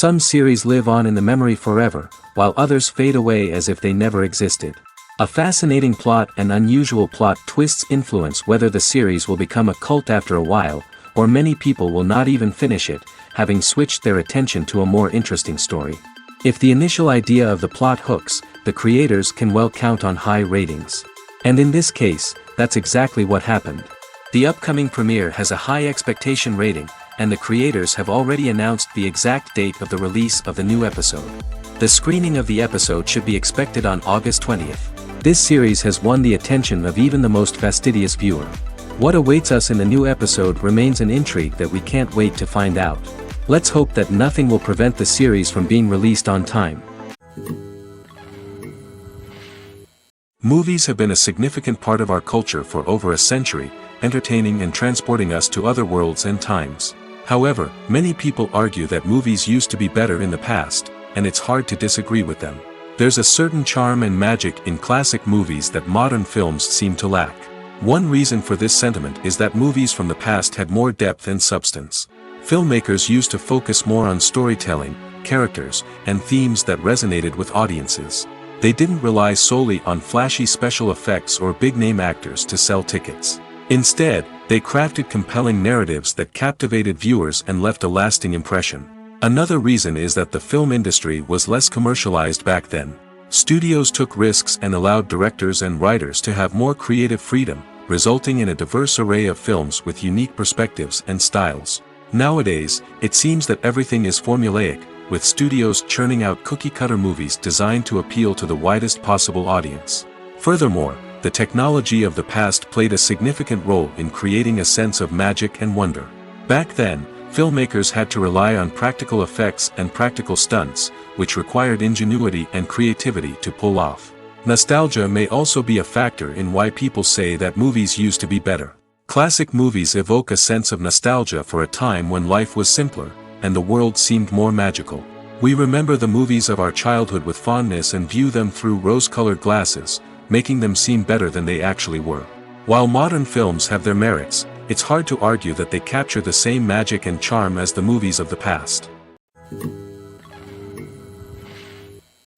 Some series live on in the memory forever, while others fade away as if they never existed. A fascinating plot and unusual plot twists influence whether the series will become a cult after a while, or many people will not even finish it, having switched their attention to a more interesting story. If the initial idea of the plot hooks, the creators can well count on high ratings. And in this case, that's exactly what happened. The upcoming premiere has a high expectation rating, and the creators have already announced the exact date of the release of the new episode. The screening of the episode should be expected on August 20th. This series has won the attention of even the most fastidious viewer. What awaits us in the new episode remains an intrigue that we can't wait to find out. Let's hope that nothing will prevent the series from being released on time. Movies have been a significant part of our culture for over a century, entertaining and transporting us to other worlds and times. However, many people argue that movies used to be better in the past, and it's hard to disagree with them. There's a certain charm and magic in classic movies that modern films seem to lack. One reason for this sentiment is that movies from the past had more depth and substance. Filmmakers used to focus more on storytelling, characters, and themes that resonated with audiences. They didn't rely solely on flashy special effects or big-name actors to sell tickets. Instead, they crafted compelling narratives that captivated viewers and left a lasting impression. Another reason is that the film industry was less commercialized back then. Studios took risks and allowed directors and writers to have more creative freedom, resulting in a diverse array of films with unique perspectives and styles. Nowadays, it seems that everything is formulaic, with studios churning out cookie-cutter movies designed to appeal to the widest possible audience. Furthermore, the technology of the past played a significant role in creating a sense of magic and wonder. Back then, filmmakers had to rely on practical effects and practical stunts, which required ingenuity and creativity to pull off. Nostalgia may also be a factor in why people say that movies used to be better. Classic movies evoke a sense of nostalgia for a time when life was simpler, and the world seemed more magical. We remember the movies of our childhood with fondness and view them through rose-colored glasses, making them seem better than they actually were. While modern films have their merits, it's hard to argue that they capture the same magic and charm as the movies of the past.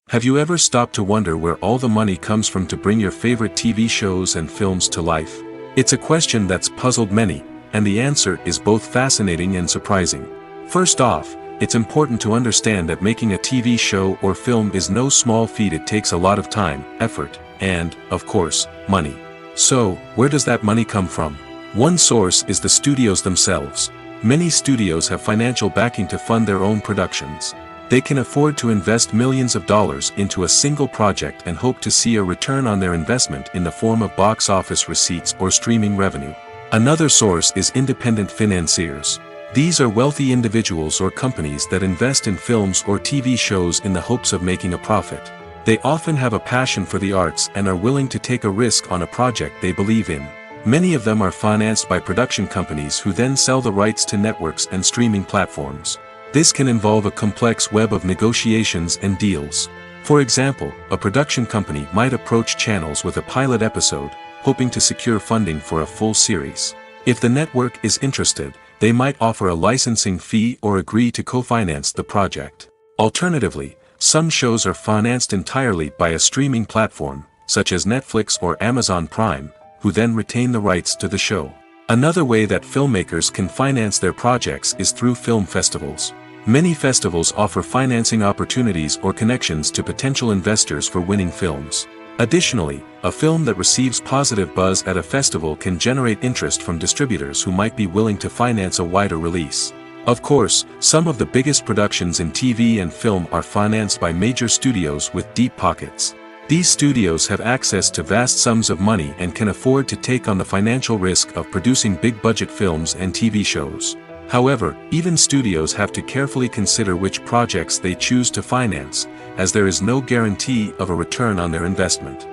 Have you ever stopped to wonder where all the money comes from to bring your favorite TV shows and films to life? It's a question that's puzzled many, and the answer is both fascinating and surprising. First off, it's important to understand that making a TV show or film is no small feat. It takes a lot of time, effort, and, of course, money. So, where does that money come from? One source is the studios themselves. Many studios have financial backing to fund their own productions. They can afford to invest millions of dollars into a single project and hope to see a return on their investment in the form of box office receipts or streaming revenue. Another source is independent financiers. These are wealthy individuals or companies that invest in films or TV shows in the hopes of making a profit. They often have a passion for the arts and are willing to take a risk on a project they believe in. Many of them are financed by production companies who then sell the rights to networks and streaming platforms. This can involve a complex web of negotiations and deals. For example, a production company might approach channels with a pilot episode, hoping to secure funding for a full series. If the network is interested, they might offer a licensing fee or agree to co-finance the project. Alternatively, some shows are financed entirely by a streaming platform, such as Netflix or Amazon Prime, who then retain the rights to the show. Another way that filmmakers can finance their projects is through film festivals. Many festivals offer financing opportunities or connections to potential investors for winning films. Additionally, a film that receives positive buzz at a festival can generate interest from distributors who might be willing to finance a wider release. Of course, some of the biggest productions in TV and film are financed by major studios with deep pockets. These studios have access to vast sums of money and can afford to take on the financial risk of producing big-budget films and TV shows. However, even studios have to carefully consider which projects they choose to finance, as there is no guarantee of a return on their investment.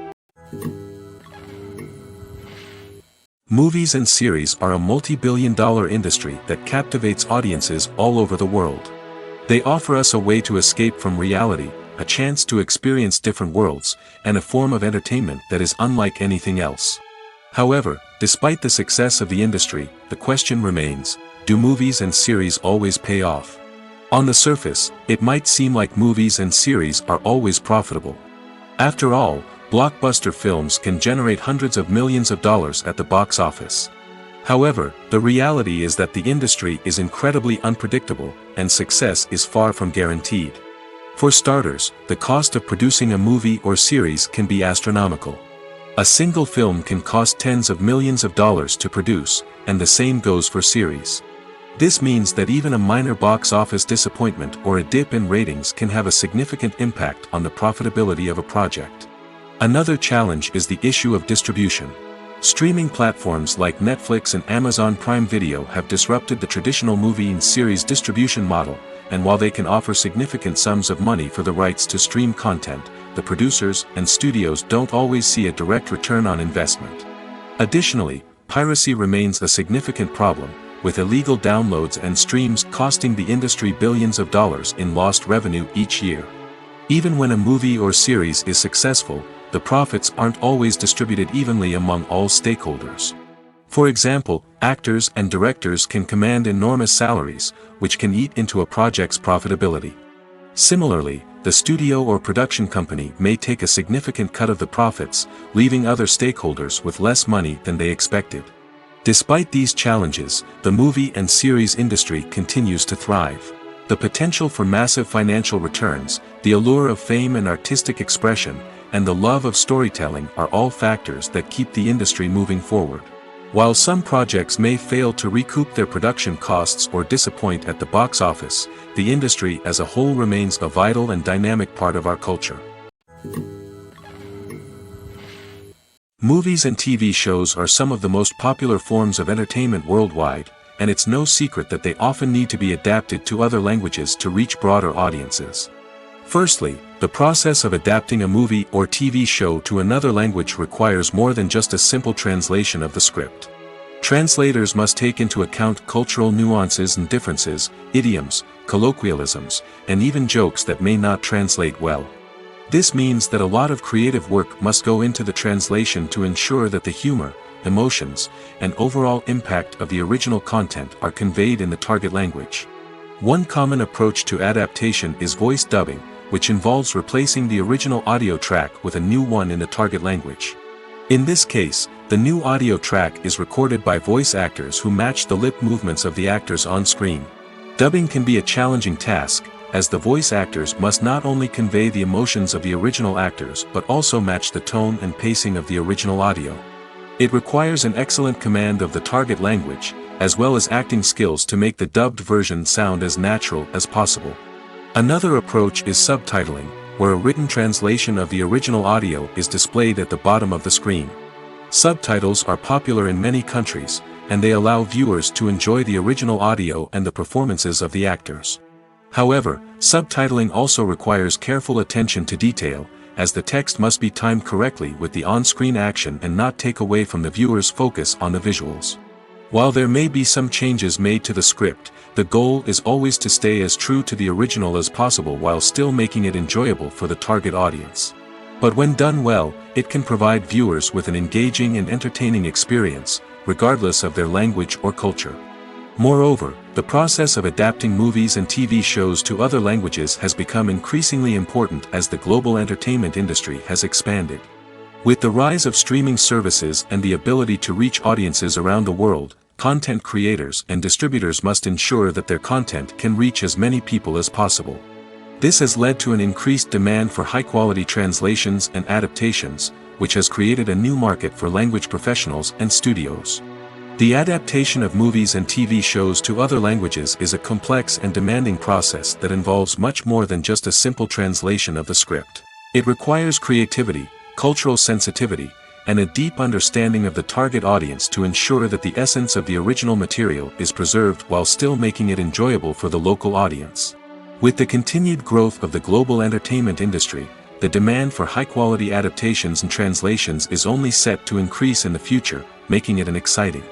Movies and series are a multi-billion-dollar industry that captivates audiences all over the world. They offer us a way to escape from reality, a chance to experience different worlds, and a form of entertainment that is unlike anything else. However, despite the success of the industry, the question remains, do movies and series always pay off? On the surface, it might seem like movies and series are always profitable. After all, blockbuster films can generate hundreds of millions of dollars at the box office. However, the reality is that the industry is incredibly unpredictable, and success is far from guaranteed. For starters, the cost of producing a movie or series can be astronomical. A single film can cost tens of millions of dollars to produce, and the same goes for series. This means that even a minor box office disappointment or a dip in ratings can have a significant impact on the profitability of a project. Another challenge is the issue of distribution. Streaming platforms like Netflix and Amazon Prime Video have disrupted the traditional movie and series distribution model, and while they can offer significant sums of money for the rights to stream content, the producers and studios don't always see a direct return on investment. Additionally, piracy remains a significant problem, with illegal downloads and streams costing the industry billions of dollars in lost revenue each year. Even when a movie or series is successful, the profits aren't always distributed evenly among all stakeholders. For example, actors and directors can command enormous salaries, which can eat into a project's profitability. Similarly, the studio or production company may take a significant cut of the profits, leaving other stakeholders with less money than they expected. Despite these challenges, the movie and series industry continues to thrive. The potential for massive financial returns, the allure of fame and artistic expression, and the love of storytelling are all factors that keep the industry moving forward. While some projects may fail to recoup their production costs or disappoint at the box office, the industry as a whole remains a vital and dynamic part of our culture. Movies and TV shows are some of the most popular forms of entertainment worldwide, and it's no secret that they often need to be adapted to other languages to reach broader audiences. Firstly, the process of adapting a movie or TV show to another language requires more than just a simple translation of the script. Translators must take into account cultural nuances and differences, idioms, colloquialisms, and even jokes that may not translate well. This means that a lot of creative work must go into the translation to ensure that the humor, emotions, and overall impact of the original content are conveyed in the target language. One common approach to adaptation is voice dubbing, which involves replacing the original audio track with a new one in the target language. In this case, the new audio track is recorded by voice actors who match the lip movements of the actors on screen. Dubbing can be a challenging task, as the voice actors must not only convey the emotions of the original actors but also match the tone and pacing of the original audio. It requires an excellent command of the target language, as well as acting skills to make the dubbed version sound as natural as possible. Another approach is subtitling, where a written translation of the original audio is displayed at the bottom of the screen. Subtitles are popular in many countries, and they allow viewers to enjoy the original audio and the performances of the actors. However, subtitling also requires careful attention to detail, as the text must be timed correctly with the on-screen action and not take away from the viewer's focus on the visuals. While there may be some changes made to the script, the goal is always to stay as true to the original as possible while still making it enjoyable for the target audience. But when done well, it can provide viewers with an engaging and entertaining experience, regardless of their language or culture. Moreover, the process of adapting movies and TV shows to other languages has become increasingly important as the global entertainment industry has expanded. With the rise of streaming services and the ability to reach audiences around the world, content creators and distributors must ensure that their content can reach as many people as possible. This has led to an increased demand for high-quality translations and adaptations, which has created a new market for language professionals and studios. The adaptation of movies and TV shows to other languages is a complex and demanding process that involves much more than just a simple translation of the script. It requires creativity, cultural sensitivity, and a deep understanding of the target audience to ensure that the essence of the original material is preserved while still making it enjoyable for the local audience. With the continued growth of the global entertainment industry, the demand for high-quality adaptations and translations is only set to increase in the future, making it an exciting.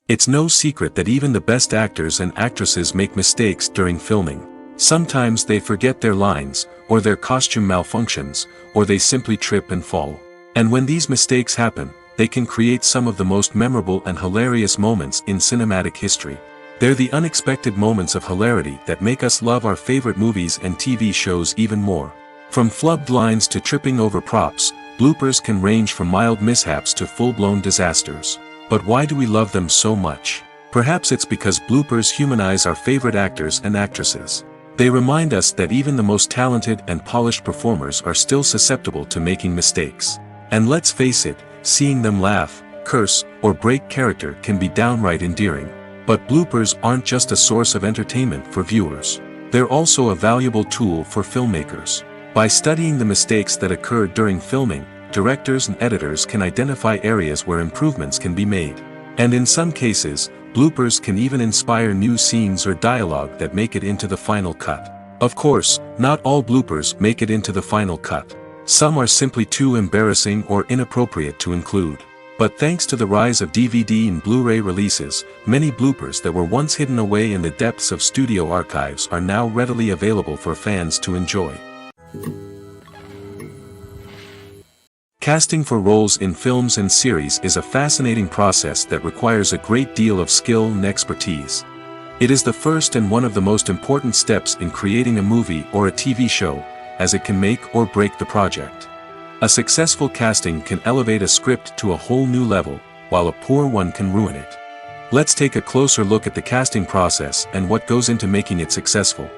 It's no secret that even the best actors and actresses make mistakes during filming. Sometimes they forget their lines, or their costume malfunctions, or they simply trip and fall. And when these mistakes happen, they can create some of the most memorable and hilarious moments in cinematic history. They're the unexpected moments of hilarity that make us love our favorite movies and TV shows even more. From flubbed lines to tripping over props, bloopers can range from mild mishaps to full-blown disasters. But why do we love them so much? Perhaps it's because bloopers humanize our favorite actors and actresses. They remind us that even the most talented and polished performers are still susceptible to making mistakes. And let's face it, seeing them laugh, curse, or break character can be downright endearing. But bloopers aren't just a source of entertainment for viewers. They're also a valuable tool for filmmakers. By studying the mistakes that occurred during filming, directors and editors can identify areas where improvements can be made. And in some cases, bloopers can even inspire new scenes or dialogue that make it into the final cut. Of course, not all bloopers make it into the final cut. Some are simply too embarrassing or inappropriate to include. But thanks to the rise of DVD and Blu-ray releases, many bloopers that were once hidden away in the depths of studio archives are now readily available for fans to enjoy. Casting for roles in films and series is a fascinating process that requires a great deal of skill and expertise. It is the first and one of the most important steps in creating a movie or a TV show, as it can make or break the project. A successful casting can elevate a script to a whole new level, while a poor one can ruin it. Let's take a closer look at the casting process and what goes into making it successful.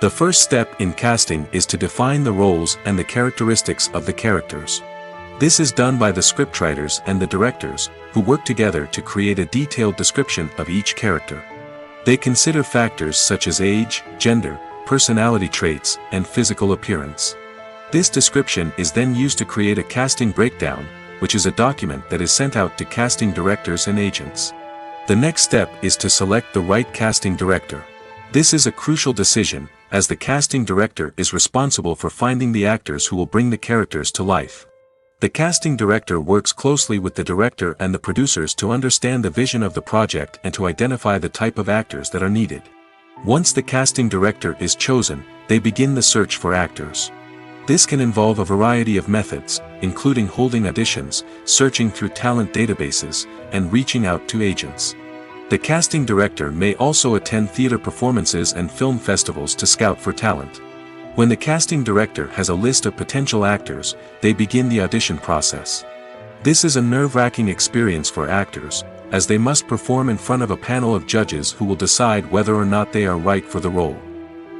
The first step in casting is to define the roles and the characteristics of the characters. This is done by the scriptwriters and the directors, who work together to create a detailed description of each character. They consider factors such as age, gender, personality traits, and physical appearance. This description is then used to create a casting breakdown, which is a document that is sent out to casting directors and agents. The next step is to select the right casting director. This is a crucial decision, as the casting director is responsible for finding the actors who will bring the characters to life. The casting director works closely with the director and the producers to understand the vision of the project and to identify the type of actors that are needed. Once the casting director is chosen, they begin the search for actors. This can involve a variety of methods, including holding auditions, searching through talent databases, and reaching out to agents. The casting director may also attend theater performances and film festivals to scout for talent. When the casting director has a list of potential actors, they begin the audition process. This is a nerve-wracking experience for actors, as they must perform in front of a panel of judges who will decide whether or not they are right for the role.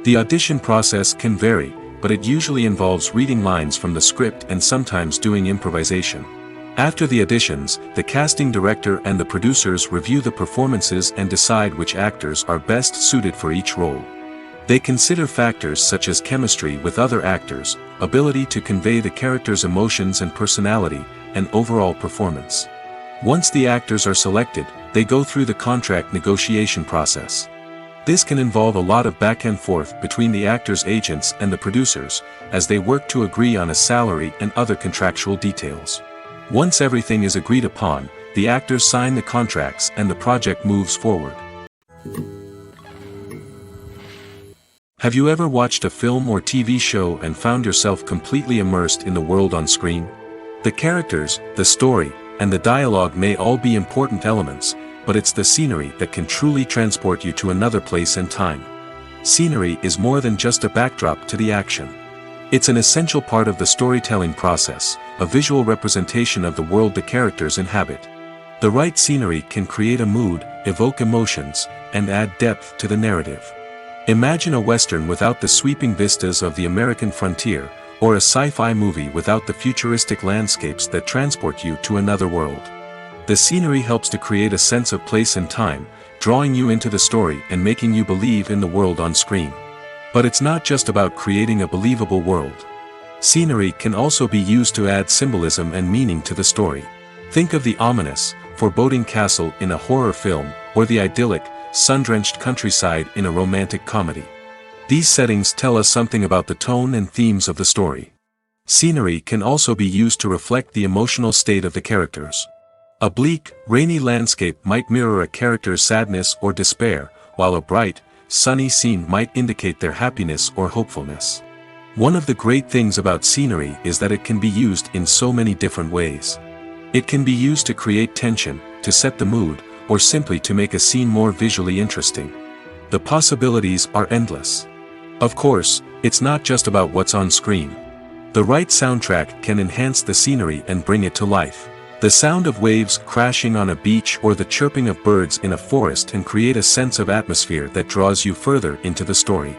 The audition process can vary, but it usually involves reading lines from the script and sometimes doing improvisation. After the auditions, the casting director and the producers review the performances and decide which actors are best suited for each role. They consider factors such as chemistry with other actors, ability to convey the character's emotions and personality, and overall performance. Once the actors are selected, they go through the contract negotiation process. This can involve a lot of back and forth between the actors' agents and the producers, as they work to agree on a salary and other contractual details. Once everything is agreed upon, the actors sign the contracts and the project moves forward. Have you ever watched a film or TV show and found yourself completely immersed in the world on screen? The characters, the story, and the dialogue may all be important elements, but it's the scenery that can truly transport you to another place and time. Scenery is more than just a backdrop to the action. It's an essential part of the storytelling process, a visual representation of the world the characters inhabit. The right scenery can create a mood, evoke emotions, and add depth to the narrative. Imagine a Western without the sweeping vistas of the American frontier, or a sci-fi movie without the futuristic landscapes that transport you to another world. The scenery helps to create a sense of place and time, drawing you into the story and making you believe in the world on screen. But it's not just about creating a believable world. Scenery can also be used to add symbolism and meaning to the story. Think of the ominous, foreboding castle in a horror film, or the idyllic, sun-drenched countryside in a romantic comedy. These settings tell us something about the tone and themes of the story. Scenery can also be used to reflect the emotional state of the characters. A bleak, rainy landscape might mirror a character's sadness or despair, while a bright, sunny scene might indicate their happiness or hopefulness. One of the great things about scenery is that it can be used in so many different ways. It can be used to create tension, to set the mood, or simply to make a scene more visually interesting. The possibilities are endless. Of course, it's not just about what's on screen. The right soundtrack can enhance the scenery and bring it to life. The sound of waves crashing on a beach or the chirping of birds in a forest can create a sense of atmosphere that draws you further into the story.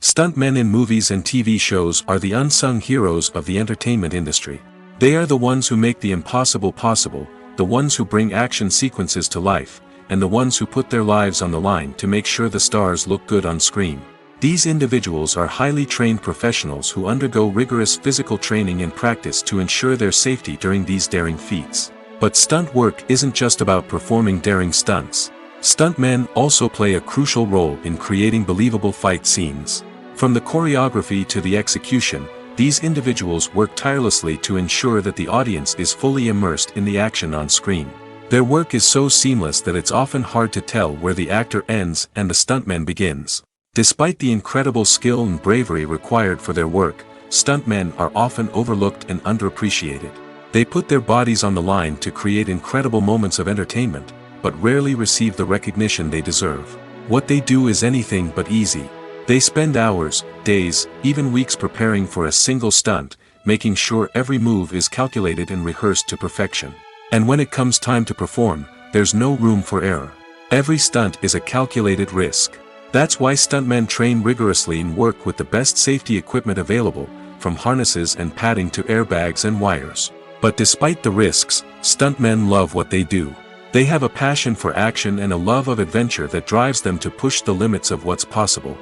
Stuntmen in movies and TV shows are the unsung heroes of the entertainment industry. They are the ones who make the impossible possible, the ones who bring action sequences to life, and the ones who put their lives on the line to make sure the stars look good on screen. These individuals are highly trained professionals who undergo rigorous physical training and practice to ensure their safety during these daring feats. But stunt work isn't just about performing daring stunts. Stuntmen also play a crucial role in creating believable fight scenes. From the choreography to the execution, these individuals work tirelessly to ensure that the audience is fully immersed in the action on screen. Their work is so seamless that it's often hard to tell where the actor ends and the stuntman begins. Despite the incredible skill and bravery required for their work, stuntmen are often overlooked and underappreciated. They put their bodies on the line to create incredible moments of entertainment, but rarely receive the recognition they deserve. What they do is anything but easy. They spend hours, days, even weeks preparing for a single stunt, making sure every move is calculated and rehearsed to perfection. And when it comes time to perform, there's no room for error. Every stunt is a calculated risk. That's why stuntmen train rigorously and work with the best safety equipment available, from harnesses and padding to airbags and wires. But despite the risks, stuntmen love what they do. They have a passion for action and a love of adventure that drives them to push the limits of what's possible.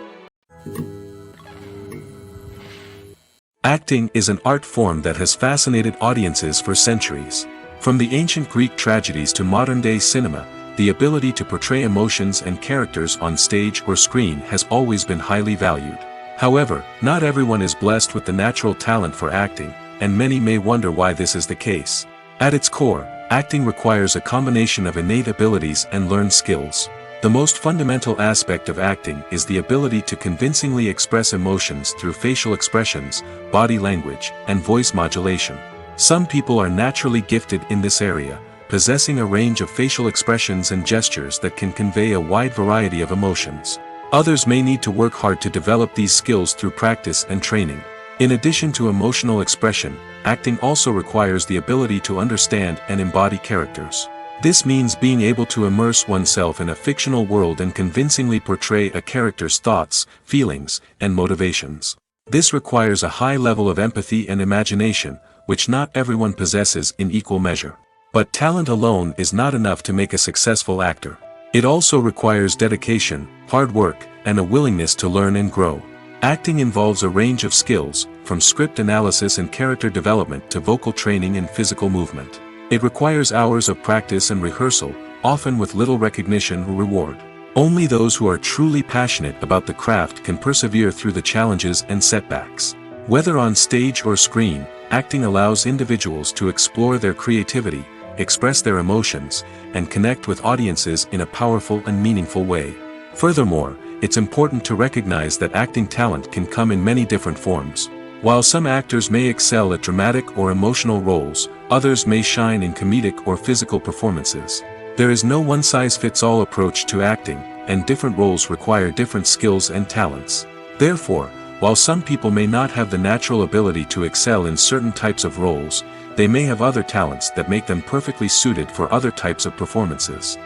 Acting is an art form that has fascinated audiences for centuries. From the ancient Greek tragedies to modern-day cinema, the ability to portray emotions and characters on stage or screen has always been highly valued. However, not everyone is blessed with the natural talent for acting, and many may wonder why this is the case. At its core, acting requires a combination of innate abilities and learned skills. The most fundamental aspect of acting is the ability to convincingly express emotions through facial expressions, body language, and voice modulation. Some people are naturally gifted in this area, possessing a range of facial expressions and gestures that can convey a wide variety of emotions. Others may need to work hard to develop these skills through practice and training. In addition to emotional expression, acting also requires the ability to understand and embody characters. This means being able to immerse oneself in a fictional world and convincingly portray a character's thoughts, feelings, and motivations. This requires a high level of empathy and imagination, which not everyone possesses in equal measure. But talent alone is not enough to make a successful actor. It also requires dedication, hard work, and a willingness to learn and grow. Acting involves a range of skills, from script analysis and character development to vocal training and physical movement. It requires hours of practice and rehearsal, often with little recognition or reward. Only those who are truly passionate about the craft can persevere through the challenges and setbacks. Whether on stage or screen, acting allows individuals to explore their creativity, express their emotions, and connect with audiences in a powerful and meaningful way. Furthermore, it's important to recognize that acting talent can come in many different forms. While some actors may excel at dramatic or emotional roles, others may shine in comedic or physical performances. There is no one-size-fits-all approach to acting, and different roles require different skills and talents. Therefore, while some people may not have the natural ability to excel in certain types of roles, they may have other talents that make them perfectly suited for other types of performances.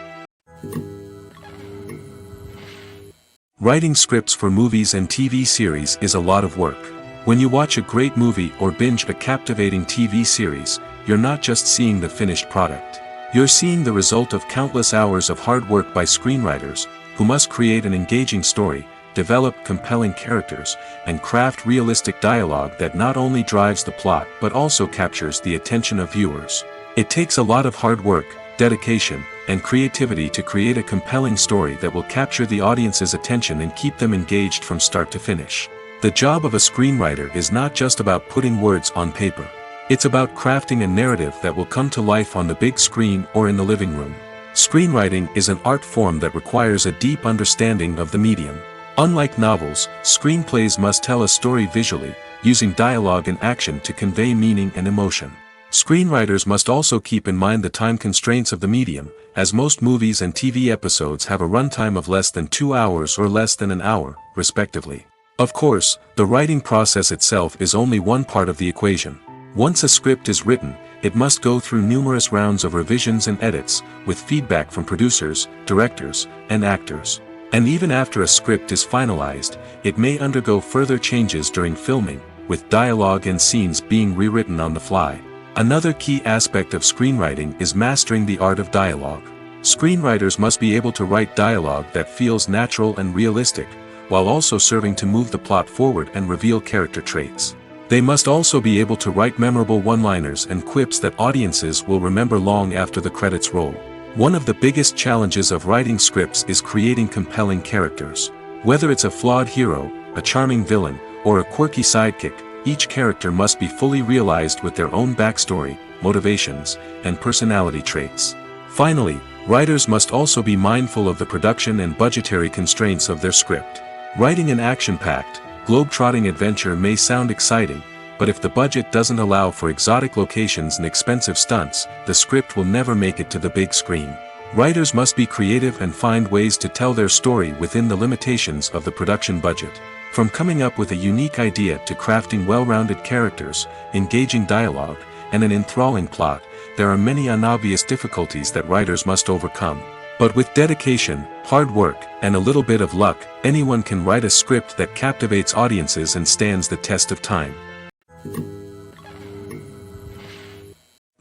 Writing scripts for movies and TV series is a lot of work. When you watch a great movie or binge a captivating TV series, you're not just seeing the finished product. You're seeing the result of countless hours of hard work by screenwriters, who must create an engaging story, develop compelling characters, and craft realistic dialogue that not only drives the plot but also captures the attention of viewers. It takes a lot of hard work, dedication, and creativity to create a compelling story that will capture the audience's attention and keep them engaged from start to finish. The job of a screenwriter is not just about putting words on paper. It's about crafting a narrative that will come to life on the big screen or in the living room. Screenwriting is an art form that requires a deep understanding of the medium. Unlike novels, screenplays must tell a story visually, using dialogue and action to convey meaning and emotion. Screenwriters must also keep in mind the time constraints of the medium, as most movies and TV episodes have a runtime of less than 2 hours or less than an hour, respectively. Of course, the writing process itself is only one part of the equation. Once a script is written, it must go through numerous rounds of revisions and edits, with feedback from producers, directors, and actors. And even after a script is finalized, it may undergo further changes during filming, with dialogue and scenes being rewritten on the fly. Another key aspect of screenwriting is mastering the art of dialogue. Screenwriters must be able to write dialogue that feels natural and realistic, while also serving to move the plot forward and reveal character traits. They must also be able to write memorable one-liners and quips that audiences will remember long after the credits roll. One of the biggest challenges of writing scripts is creating compelling characters. Whether it's a flawed hero, a charming villain, or a quirky sidekick, each character must be fully realized with their own backstory, motivations, and personality traits. Finally, writers must also be mindful of the production and budgetary constraints of their script. Writing an action-packed, globe-trotting adventure may sound exciting, but if the budget doesn't allow for exotic locations and expensive stunts, the script will never make it to the big screen. Writers must be creative and find ways to tell their story within the limitations of the production budget. From coming up with a unique idea to crafting well-rounded characters, engaging dialogue, and an enthralling plot, there are many unobvious difficulties that writers must overcome. But with dedication, hard work, and a little bit of luck, anyone can write a script that captivates audiences and stands the test of time.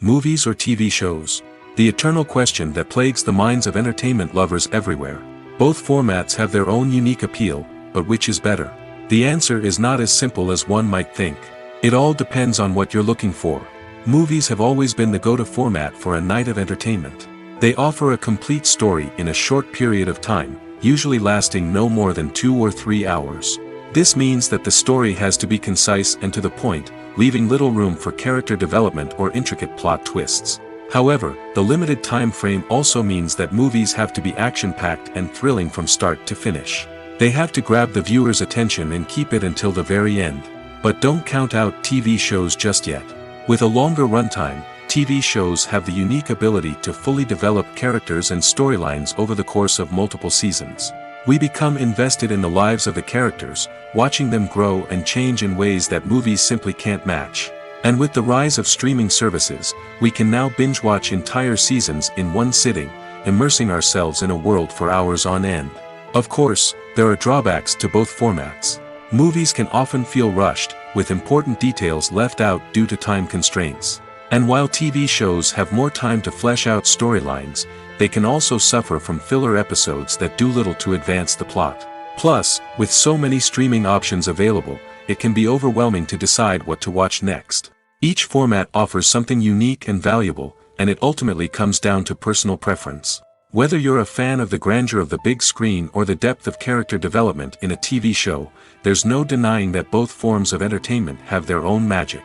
Movies or TV shows? The eternal question that plagues the minds of entertainment lovers everywhere. Both formats have their own unique appeal, but which is better? The answer is not as simple as one might think. It all depends on what you're looking for. Movies have always been the go-to format for a night of entertainment. They offer a complete story in a short period of time, usually lasting no more than 2 or 3 hours. This means that the story has to be concise and to the point, leaving little room for character development or intricate plot twists. However, the limited time frame also means that movies have to be action-packed and thrilling from start to finish. They have to grab the viewer's attention and keep it until the very end. But don't count out TV shows just yet. With a longer runtime, TV shows have the unique ability to fully develop characters and storylines over the course of multiple seasons. We become invested in the lives of the characters, watching them grow and change in ways that movies simply can't match. And with the rise of streaming services, we can now binge-watch entire seasons in one sitting, immersing ourselves in a world for hours on end. Of course, there are drawbacks to both formats. Movies can often feel rushed, with important details left out due to time constraints. And while TV shows have more time to flesh out storylines, they can also suffer from filler episodes that do little to advance the plot. Plus, with so many streaming options available, it can be overwhelming to decide what to watch next. Each format offers something unique and valuable, and it ultimately comes down to personal preference. Whether you're a fan of the grandeur of the big screen or the depth of character development in a TV show, there's no denying that both forms of entertainment have their own magic.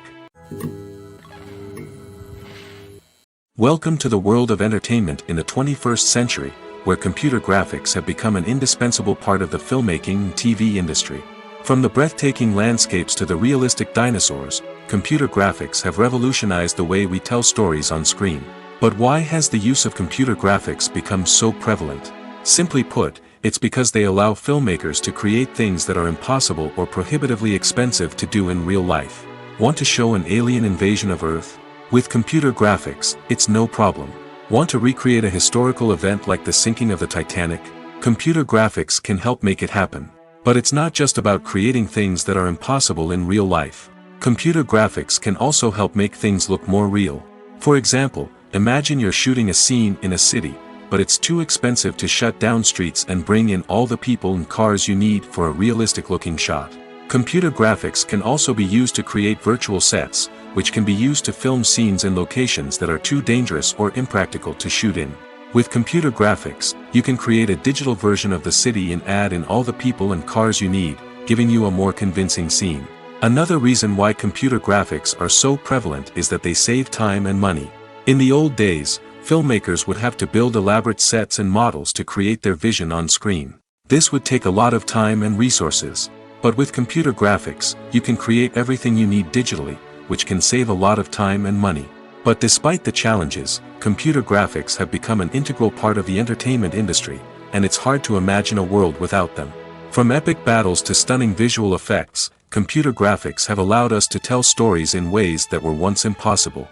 Welcome to the world of entertainment in the 21st century, where computer graphics have become an indispensable part of the filmmaking and TV industry. From the breathtaking landscapes to the realistic dinosaurs, computer graphics have revolutionized the way we tell stories on screen. But why has the use of computer graphics become so prevalent? Simply put, it's because they allow filmmakers to create things that are impossible or prohibitively expensive to do in real life. Want to show an alien invasion of Earth? With computer graphics, it's no problem. Want to recreate a historical event like the sinking of the Titanic? Computer graphics can help make it happen. But it's not just about creating things that are impossible in real life. Computer graphics can also help make things look more real. For example, imagine you're shooting a scene in a city, but it's too expensive to shut down streets and bring in all the people and cars you need for a realistic-looking shot. Computer graphics can also be used to create virtual sets, which can be used to film scenes in locations that are too dangerous or impractical to shoot in. With computer graphics, you can create a digital version of the city and add in all the people and cars you need, giving you a more convincing scene. Another reason why computer graphics are so prevalent is that they save time and money. In the old days, filmmakers would have to build elaborate sets and models to create their vision on screen. This would take a lot of time and resources. But with computer graphics, you can create everything you need digitally, which can save a lot of time and money. But despite the challenges, computer graphics have become an integral part of the entertainment industry, and it's hard to imagine a world without them. From epic battles to stunning visual effects, computer graphics have allowed us to tell stories in ways that were once impossible.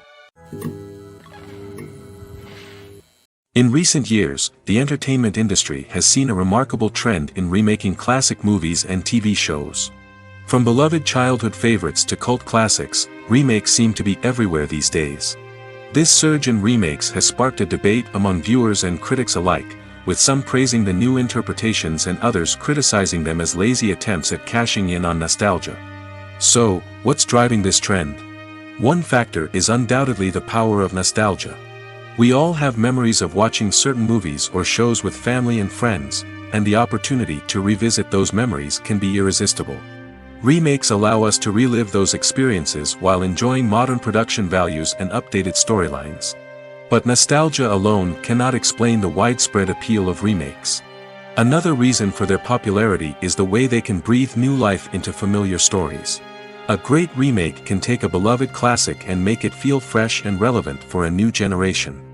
In recent years, the entertainment industry has seen a remarkable trend in remaking classic movies and TV shows. From beloved childhood favorites to cult classics, remakes seem to be everywhere these days. This surge in remakes has sparked a debate among viewers and critics alike, with some praising the new interpretations and others criticizing them as lazy attempts at cashing in on nostalgia. So, what's driving this trend? One factor is undoubtedly the power of nostalgia. We all have memories of watching certain movies or shows with family and friends, and the opportunity to revisit those memories can be irresistible. Remakes allow us to relive those experiences while enjoying modern production values and updated storylines. But nostalgia alone cannot explain the widespread appeal of remakes. Another reason for their popularity is the way they can breathe new life into familiar stories. A great remake can take a beloved classic and make it feel fresh and relevant for a new generation.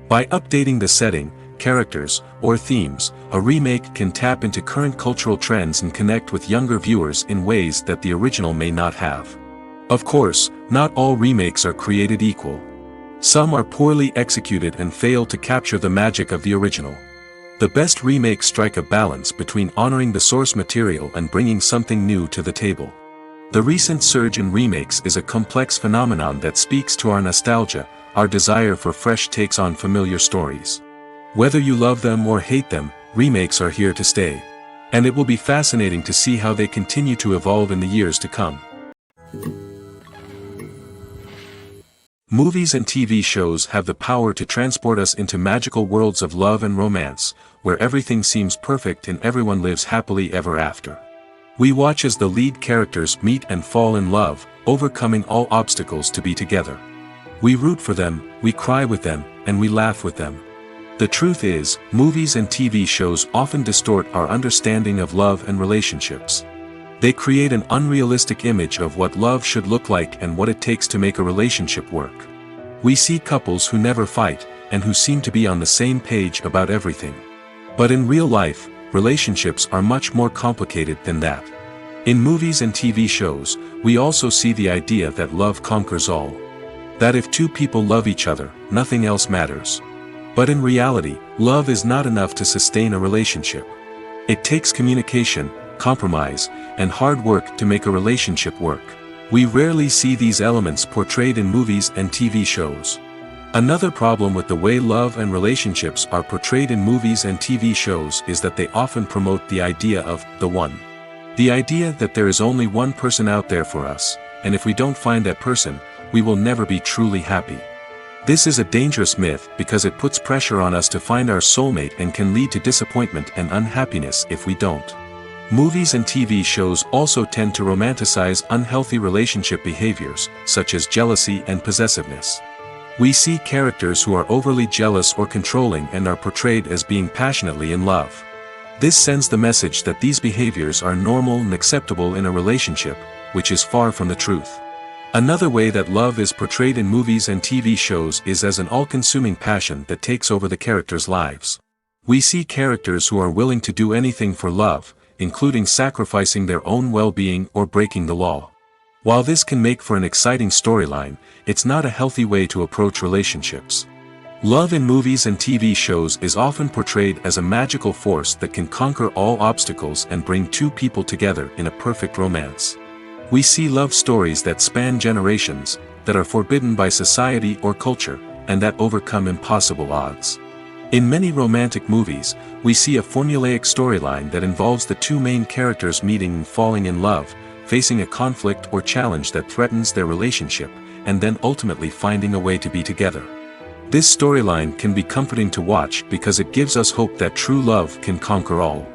By updating the setting, characters, or themes, a remake can tap into current cultural trends and connect with younger viewers in ways that the original may not have. Of course, not all remakes are created equal. Some are poorly executed and fail to capture the magic of the original. The best remakes strike a balance between honoring the source material and bringing something new to the table. The recent surge in remakes is a complex phenomenon that speaks to our nostalgia, our desire for fresh takes on familiar stories. Whether you love them or hate them, remakes are here to stay. And it will be fascinating to see how they continue to evolve in the years to come. Movies and TV shows have the power to transport us into magical worlds of love and romance, where everything seems perfect and everyone lives happily ever after. We watch as the lead characters meet and fall in love, overcoming all obstacles to be together. We root for them, we cry with them, and we laugh with them. The truth is, movies and TV shows often distort our understanding of love and relationships. They create an unrealistic image of what love should look like and what it takes to make a relationship work. We see couples who never fight, and who seem to be on the same page about everything. But in real life, relationships are much more complicated than that. In movies and TV shows, we also see the idea that love conquers all. That if two people love each other, nothing else matters. But in reality, love is not enough to sustain a relationship. It takes communication, compromise, and hard work to make a relationship work. We rarely see these elements portrayed in movies and TV shows. Another problem with the way love and relationships are portrayed in movies and TV shows is that they often promote the idea of the one. The idea that there is only one person out there for us, and if we don't find that person, we will never be truly happy. This is a dangerous myth because it puts pressure on us to find our soulmate and can lead to disappointment and unhappiness if we don't. Movies and TV shows also tend to romanticize unhealthy relationship behaviors, such as jealousy and possessiveness. We see characters who are overly jealous or controlling and are portrayed as being passionately in love. This sends the message that these behaviors are normal and acceptable in a relationship, which is far from the truth. Another way that love is portrayed in movies and TV shows is as an all-consuming passion that takes over the characters' lives. We see characters who are willing to do anything for love, including sacrificing their own well-being or breaking the law. While this can make for an exciting storyline, it's not a healthy way to approach relationships. Love in movies and TV shows is often portrayed as a magical force that can conquer all obstacles and bring two people together in a perfect romance. We see love stories that span generations, that are forbidden by society or culture, and that overcome impossible odds. In many romantic movies, we see a formulaic storyline that involves the two main characters meeting and falling in love, facing a conflict or challenge that threatens their relationship, and then ultimately finding a way to be together. This storyline can be comforting to watch because it gives us hope that true love can conquer all.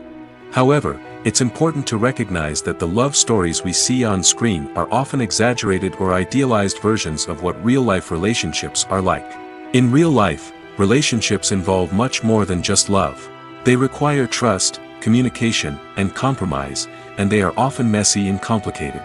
However, it's important to recognize that the love stories we see on screen are often exaggerated or idealized versions of what real-life relationships are like. In real life, relationships involve much more than just love. They require trust, communication, and compromise, and they are often messy and complicated.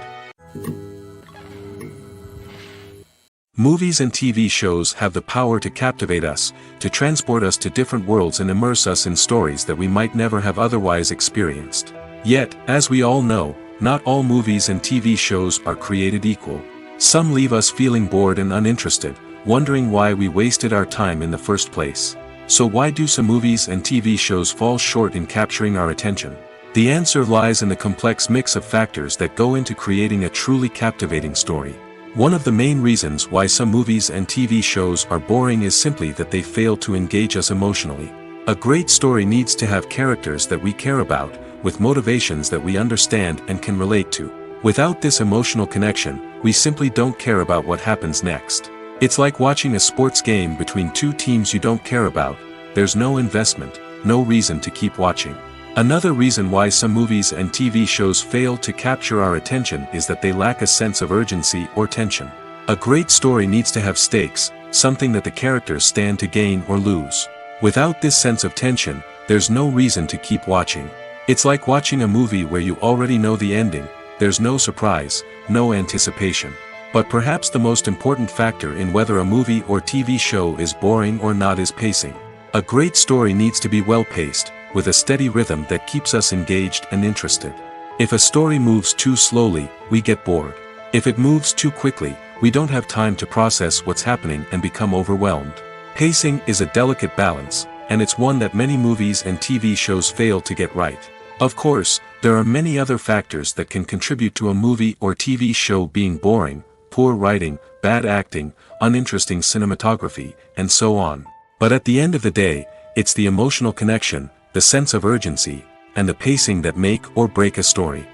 Movies and TV shows have the power to captivate us, to transport us to different worlds and immerse us in stories that we might never have otherwise experienced. Yet, as we all know, not all movies and TV shows are created equal. Some leave us feeling bored and uninterested, wondering why we wasted our time in the first place. So why do some movies and TV shows fall short in capturing our attention? The answer lies in the complex mix of factors that go into creating a truly captivating story. One of the main reasons why some movies and TV shows are boring is simply that they fail to engage us emotionally. A great story needs to have characters that we care about, with motivations that we understand and can relate to. Without this emotional connection, we simply don't care about what happens next. It's like watching a sports game between two teams you don't care about. There's no investment, no reason to keep watching. Another reason why some movies and TV shows fail to capture our attention is that they lack a sense of urgency or tension. A great story needs to have stakes, something that the characters stand to gain or lose. Without this sense of tension, there's no reason to keep watching. It's like watching a movie where you already know the ending. There's no surprise, no anticipation. But perhaps the most important factor in whether a movie or TV show is boring or not is pacing. A great story needs to be well-paced, with a steady rhythm that keeps us engaged and interested. If a story moves too slowly, we get bored. If it moves too quickly, we don't have time to process what's happening and become overwhelmed. Pacing is a delicate balance, and it's one that many movies and TV shows fail to get right. Of course, there are many other factors that can contribute to a movie or TV show being boring: poor writing, bad acting, uninteresting cinematography, and so on. But at the end of the day, it's the emotional connection, the sense of urgency, and the pacing that make or break a story.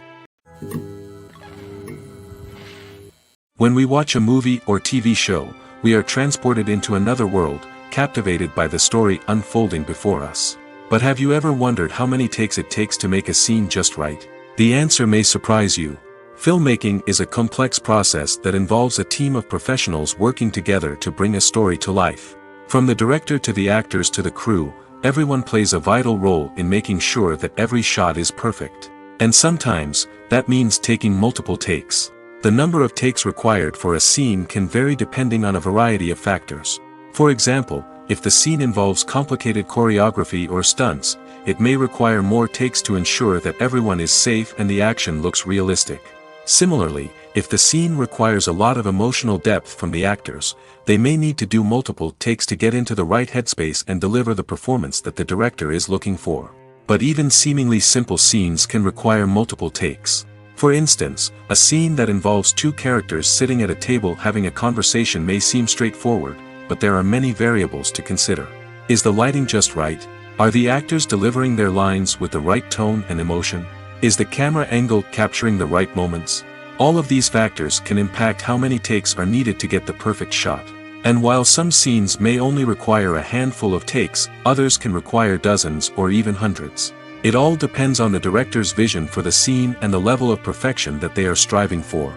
When we watch a movie or TV show, we are transported into another world, captivated by the story unfolding before us. But have you ever wondered how many takes it takes to make a scene just right? The answer may surprise you. Filmmaking is a complex process that involves a team of professionals working together to bring a story to life. From the director to the actors to the crew, everyone plays a vital role in making sure that every shot is perfect. And sometimes, that means taking multiple takes. The number of takes required for a scene can vary depending on a variety of factors. For example, if the scene involves complicated choreography or stunts, it may require more takes to ensure that everyone is safe and the action looks realistic. Similarly, if the scene requires a lot of emotional depth from the actors, they may need to do multiple takes to get into the right headspace and deliver the performance that the director is looking for. But even seemingly simple scenes can require multiple takes. For instance, a scene that involves two characters sitting at a table having a conversation may seem straightforward, but there are many variables to consider. Is the lighting just right? Are the actors delivering their lines with the right tone and emotion? Is the camera angle capturing the right moments? All of these factors can impact how many takes are needed to get the perfect shot. And while some scenes may only require a handful of takes, others can require dozens or even hundreds. It all depends on the director's vision for the scene and the level of perfection that they are striving for.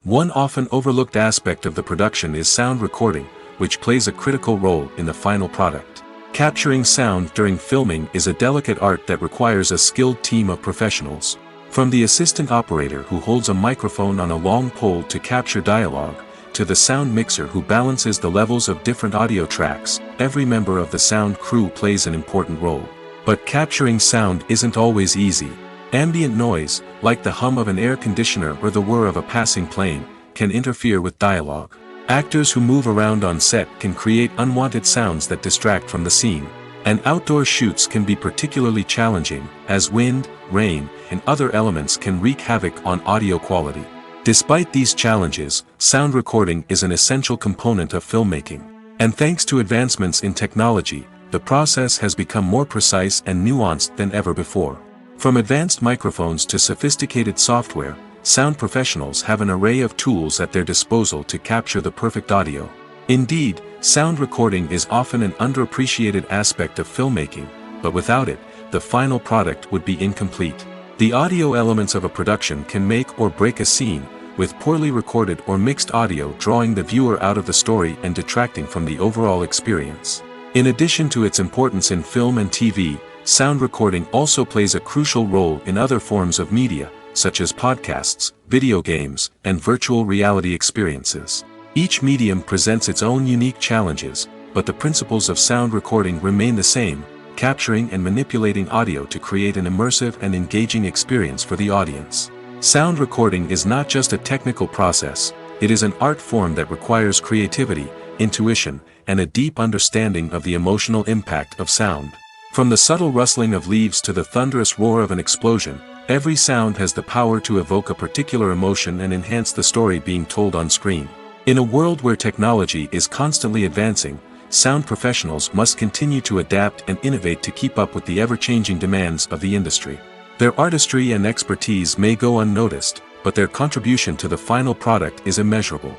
One often overlooked aspect of the production is sound recording, which plays a critical role in the final product. Capturing sound during filming is a delicate art that requires a skilled team of professionals. From the assistant operator who holds a microphone on a long pole to capture dialogue, to the sound mixer who balances the levels of different audio tracks. Every member of the sound crew plays an important role. But capturing sound isn't always easy. Ambient noise, like the hum of an air conditioner or the whir of a passing plane, can interfere with dialogue. Actors who move around on set can create unwanted sounds that distract from the scene. And outdoor shoots can be particularly challenging, as wind, rain, and other elements can wreak havoc on audio quality. Despite these challenges, sound recording is an essential component of filmmaking. And thanks to advancements in technology, the process has become more precise and nuanced than ever before. From advanced microphones to sophisticated software, sound professionals have an array of tools at their disposal to capture the perfect audio. Indeed, sound recording is often an underappreciated aspect of filmmaking, but without it, the final product would be incomplete. The audio elements of a production can make or break a scene, with poorly recorded or mixed audio drawing the viewer out of the story and detracting from the overall experience. In addition to its importance in film and TV, sound recording also plays a crucial role in other forms of media, such as podcasts, video games, and virtual reality experiences. Each medium presents its own unique challenges, but the principles of sound recording remain the same, capturing and manipulating audio to create an immersive and engaging experience for the audience. Sound recording is not just a technical process, it is an art form that requires creativity, intuition, and a deep understanding of the emotional impact of sound. From the subtle rustling of leaves to the thunderous roar of an explosion, every sound has the power to evoke a particular emotion and enhance the story being told on screen. In a world where technology is constantly advancing, sound professionals must continue to adapt and innovate to keep up with the ever-changing demands of the industry. Their artistry and expertise may go unnoticed, but their contribution to the final product is immeasurable.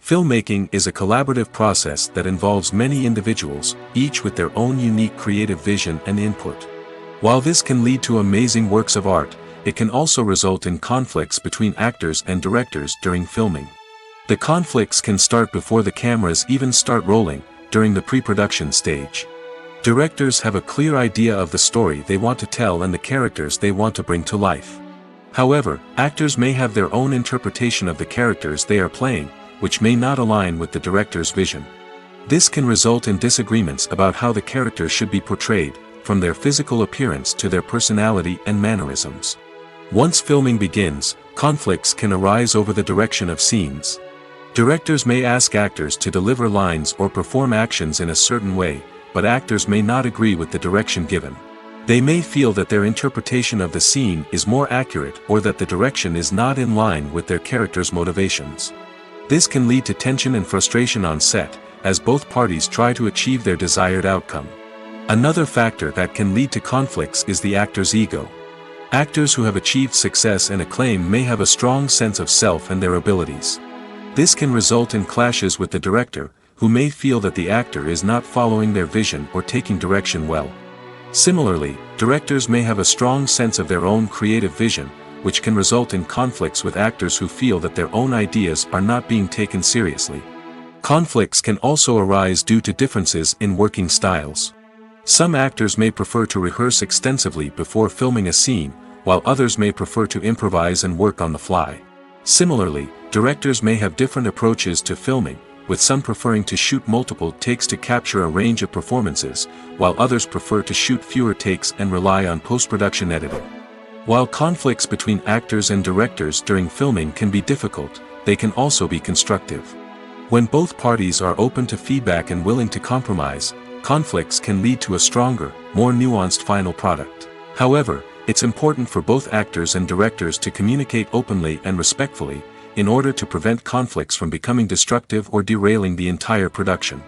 Filmmaking is a collaborative process that involves many individuals, each with their own unique creative vision and input. While this can lead to amazing works of art, it can also result in conflicts between actors and directors during filming. The conflicts can start before the cameras even start rolling, during the pre-production stage. Directors have a clear idea of the story they want to tell and the characters they want to bring to life. However, actors may have their own interpretation of the characters they are playing, which may not align with the director's vision. This can result in disagreements about how the characters should be portrayed, from their physical appearance to their personality and mannerisms. Once filming begins, conflicts can arise over the direction of scenes. Directors may ask actors to deliver lines or perform actions in a certain way, but actors may not agree with the direction given. They may feel that their interpretation of the scene is more accurate or that the direction is not in line with their character's motivations. This can lead to tension and frustration on set, as both parties try to achieve their desired outcome. Another factor that can lead to conflicts is the actor's ego. Actors who have achieved success and acclaim may have a strong sense of self and their abilities. This can result in clashes with the director, who may feel that the actor is not following their vision or taking direction well. Similarly, directors may have a strong sense of their own creative vision, which can result in conflicts with actors who feel that their own ideas are not being taken seriously. Conflicts can also arise due to differences in working styles. Some actors may prefer to rehearse extensively before filming a scene, while others may prefer to improvise and work on the fly. Similarly, directors may have different approaches to filming, with some preferring to shoot multiple takes to capture a range of performances, while others prefer to shoot fewer takes and rely on post-production editing. While conflicts between actors and directors during filming can be difficult, they can also be constructive. When both parties are open to feedback and willing to compromise, conflicts can lead to a stronger, more nuanced final product. However, it's important for both actors and directors to communicate openly and respectfully, in order to prevent conflicts from becoming destructive or derailing the entire production.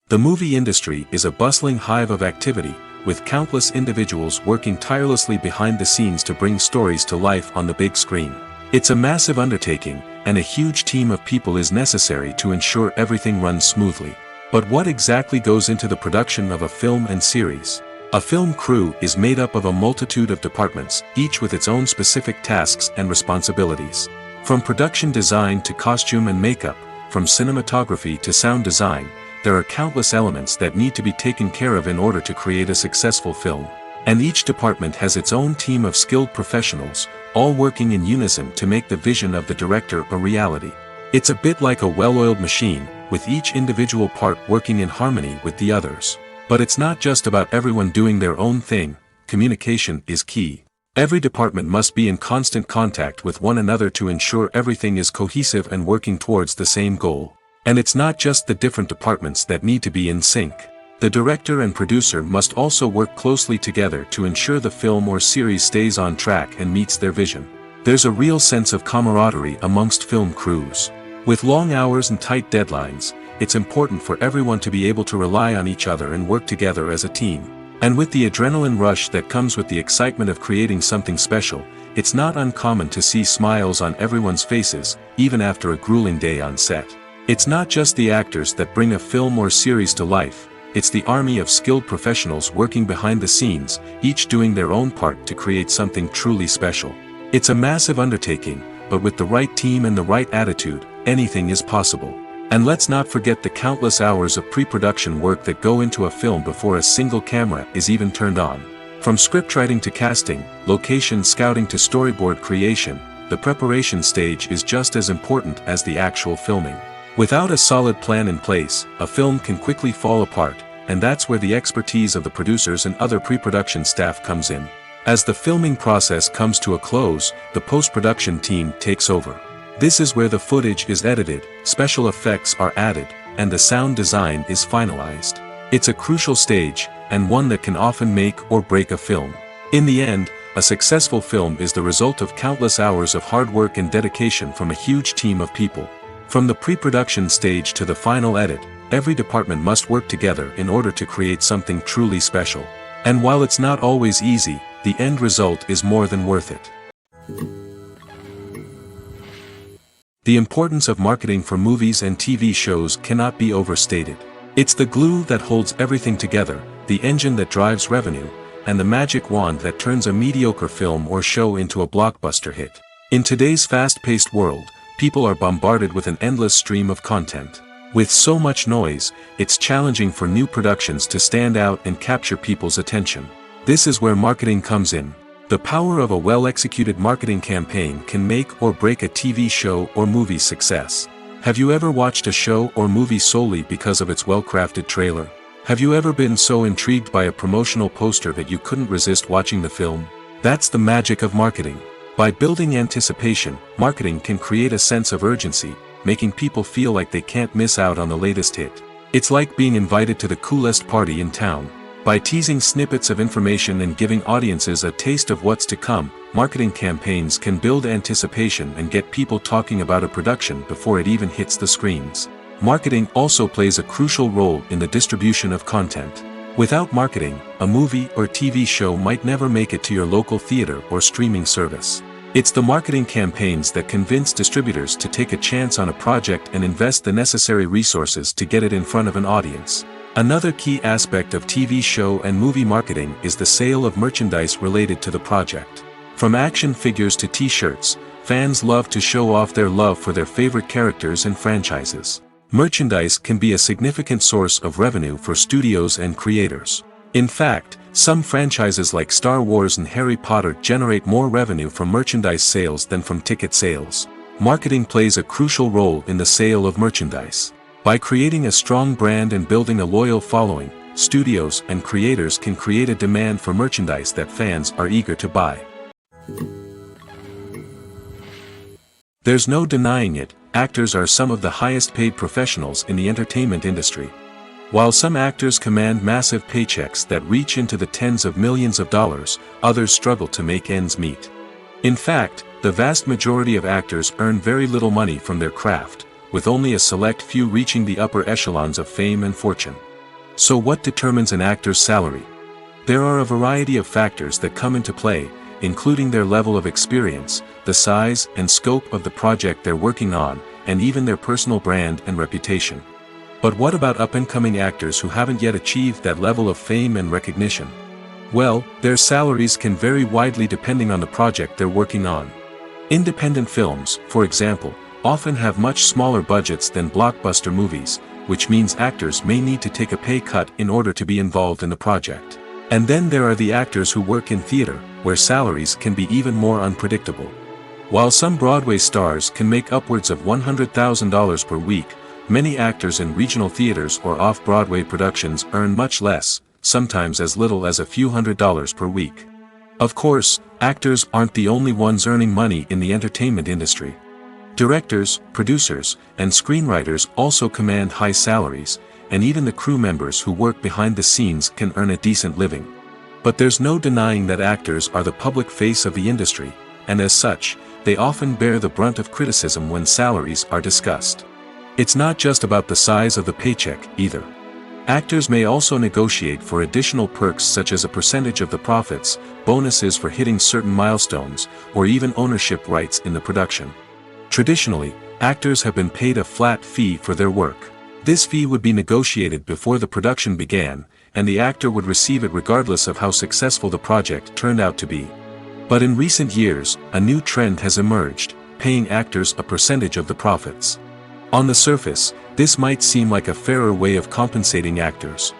The movie industry is a bustling hive of activity, with countless individuals working tirelessly behind the scenes to bring stories to life on the big screen. It's a massive undertaking, and a huge team of people is necessary to ensure everything runs smoothly. But what exactly goes into the production of a film and series? A film crew is made up of a multitude of departments, each with its own specific tasks and responsibilities. From production design to costume and makeup, from cinematography to sound design, there are countless elements that need to be taken care of in order to create a successful film. And each department has its own team of skilled professionals, all working in unison to make the vision of the director a reality. It's a bit like a well-oiled machine, with each individual part working in harmony with the others. But it's not just about everyone doing their own thing. Communication is key. Every department must be in constant contact with one another to ensure everything is cohesive and working towards the same goal. And it's not just the different departments that need to be in sync. The director and producer must also work closely together to ensure the film or series stays on track and meets their vision. There's a real sense of camaraderie amongst film crews. With long hours and tight deadlines, it's important for everyone to be able to rely on each other and work together as a team. And with the adrenaline rush that comes with the excitement of creating something special, it's not uncommon to see smiles on everyone's faces, even after a grueling day on set. It's not just the actors that bring a film or series to life, it's the army of skilled professionals working behind the scenes, each doing their own part to create something truly special. It's a massive undertaking, but with the right team and the right attitude, anything is possible. And let's not forget the countless hours of pre-production work that go into a film before a single camera is even turned on. From scriptwriting to casting, location scouting to storyboard creation, the preparation stage is just as important as the actual filming. Without a solid plan in place, a film can quickly fall apart, and that's where the expertise of the producers and other pre-production staff comes in. As the filming process comes to a close, the post-production team takes over. This is where the footage is edited, special effects are added, and the sound design is finalized. It's a crucial stage, and one that can often make or break a film. In the end, a successful film is the result of countless hours of hard work and dedication from a huge team of people. From the pre-production stage to the final edit, every department must work together in order to create something truly special. And while it's not always easy, the end result is more than worth it. The importance of marketing for movies and TV shows cannot be overstated. It's the glue that holds everything together, the engine that drives revenue, and the magic wand that turns a mediocre film or show into a blockbuster hit. In today's fast-paced world, people are bombarded with an endless stream of content. With so much noise, it's challenging for new productions to stand out and capture people's attention. This is where marketing comes in. The power of a well-executed marketing campaign can make or break a TV show or movie's success. Have you ever watched a show or movie solely because of its well-crafted trailer? Have you ever been so intrigued by a promotional poster that you couldn't resist watching the film? That's the magic of marketing. By building anticipation, marketing can create a sense of urgency, making people feel like they can't miss out on the latest hit. It's like being invited to the coolest party in town. By teasing snippets of information and giving audiences a taste of what's to come, marketing campaigns can build anticipation and get people talking about a production before it even hits the screens. Marketing also plays a crucial role in the distribution of content. Without marketing, a movie or TV show might never make it to your local theater or streaming service. It's the marketing campaigns that convince distributors to take a chance on a project and invest the necessary resources to get it in front of an audience. Another key aspect of TV show and movie marketing is the sale of merchandise related to the project. From action figures to t-shirts, fans love to show off their love for their favorite characters and franchises. Merchandise can be a significant source of revenue for studios and creators. In fact, some franchises like Star Wars and Harry Potter generate more revenue from merchandise sales than from ticket sales. Marketing plays a crucial role in the sale of merchandise. By creating a strong brand and building a loyal following, studios and creators can create a demand for merchandise that fans are eager to buy. There's no denying it, actors are some of the highest paid professionals in the entertainment industry. While some actors command massive paychecks that reach into the tens of millions of dollars, others struggle to make ends meet. In fact, the vast majority of actors earn very little money from their craft, with only a select few reaching the upper echelons of fame and fortune. So what determines an actor's salary? There are a variety of factors that come into play, including their level of experience, the size and scope of the project they're working on, and even their personal brand and reputation. But what about up-and-coming actors who haven't yet achieved that level of fame and recognition? Well, their salaries can vary widely depending on the project they're working on. Independent films, for example, often have much smaller budgets than blockbuster movies, which means actors may need to take a pay cut in order to be involved in the project. And then there are the actors who work in theater, where salaries can be even more unpredictable. While some Broadway stars can make upwards of $100,000 per week, many actors in regional theaters or off-Broadway productions earn much less, sometimes as little as a few $100s per week. Of course, actors aren't the only ones earning money in the entertainment industry. Directors, producers, and screenwriters also command high salaries, and even the crew members who work behind the scenes can earn a decent living. But there's no denying that actors are the public face of the industry, and as such, they often bear the brunt of criticism when salaries are discussed. It's not just about the size of the paycheck, either. Actors may also negotiate for additional perks such as a percentage of the profits, bonuses for hitting certain milestones, or even ownership rights in the production. Traditionally, actors have been paid a flat fee for their work. This fee would be negotiated before the production began, and the actor would receive it regardless of how successful the project turned out to be. But in recent years, a new trend has emerged, paying actors a percentage of the profits. On the surface, this might seem like a fairer way of compensating actors.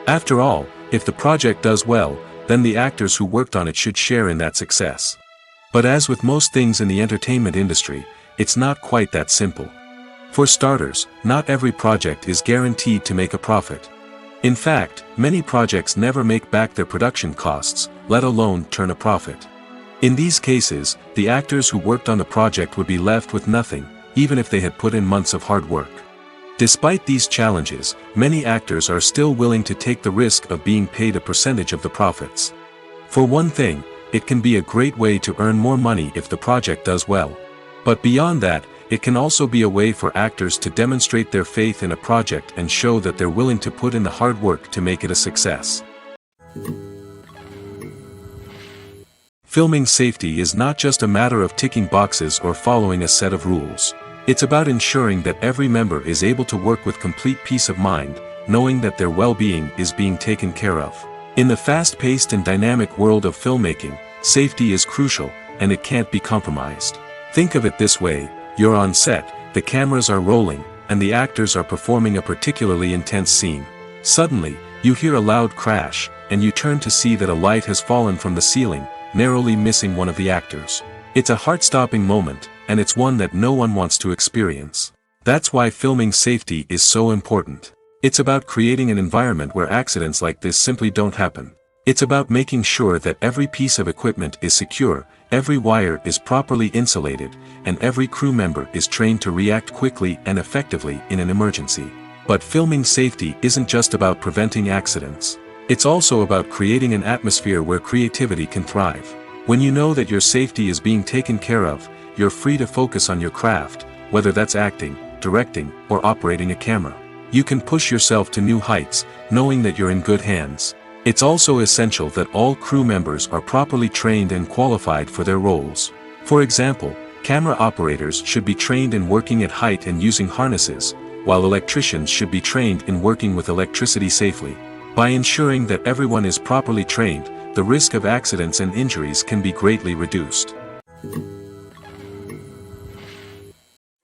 After all, if the project does well, then the actors who worked on it should share in that success. But as with most things in the entertainment industry, it's not quite that simple. For starters, not every project is guaranteed to make a profit. In fact, many projects never make back their production costs, let alone turn a profit. In these cases, the actors who worked on the project would be left with nothing, even if they had put in months of hard work. Despite these challenges, many actors are still willing to take the risk of being paid a percentage of the profits. For one thing, it can be a great way to earn more money if the project does well. But beyond that, it can also be a way for actors to demonstrate their faith in a project and show that they're willing to put in the hard work to make it a success. Filming safety is not just a matter of ticking boxes or following a set of rules. It's about ensuring that every member is able to work with complete peace of mind, knowing that their well-being is being taken care of. In the fast-paced and dynamic world of filmmaking, safety is crucial, and it can't be compromised. Think of it this way: you're on set, the cameras are rolling, and the actors are performing a particularly intense scene. Suddenly, you hear a loud crash, and you turn to see that a light has fallen from the ceiling, narrowly missing one of the actors. It's a heart-stopping moment, and it's one that no one wants to experience. That's why filming safety is so important. It's about creating an environment where accidents like this simply don't happen. It's about making sure that every piece of equipment is secure, every wire is properly insulated, and every crew member is trained to react quickly and effectively in an emergency. But filming safety isn't just about preventing accidents. It's also about creating an atmosphere where creativity can thrive. When you know that your safety is being taken care of, you're free to focus on your craft, whether that's acting, directing, or operating a camera. You can push yourself to new heights, knowing that you're in good hands. It's also essential that all crew members are properly trained and qualified for their roles. For example, camera operators should be trained in working at height and using harnesses, while electricians should be trained in working with electricity safely. By ensuring that everyone is properly trained, the risk of accidents and injuries can be greatly reduced.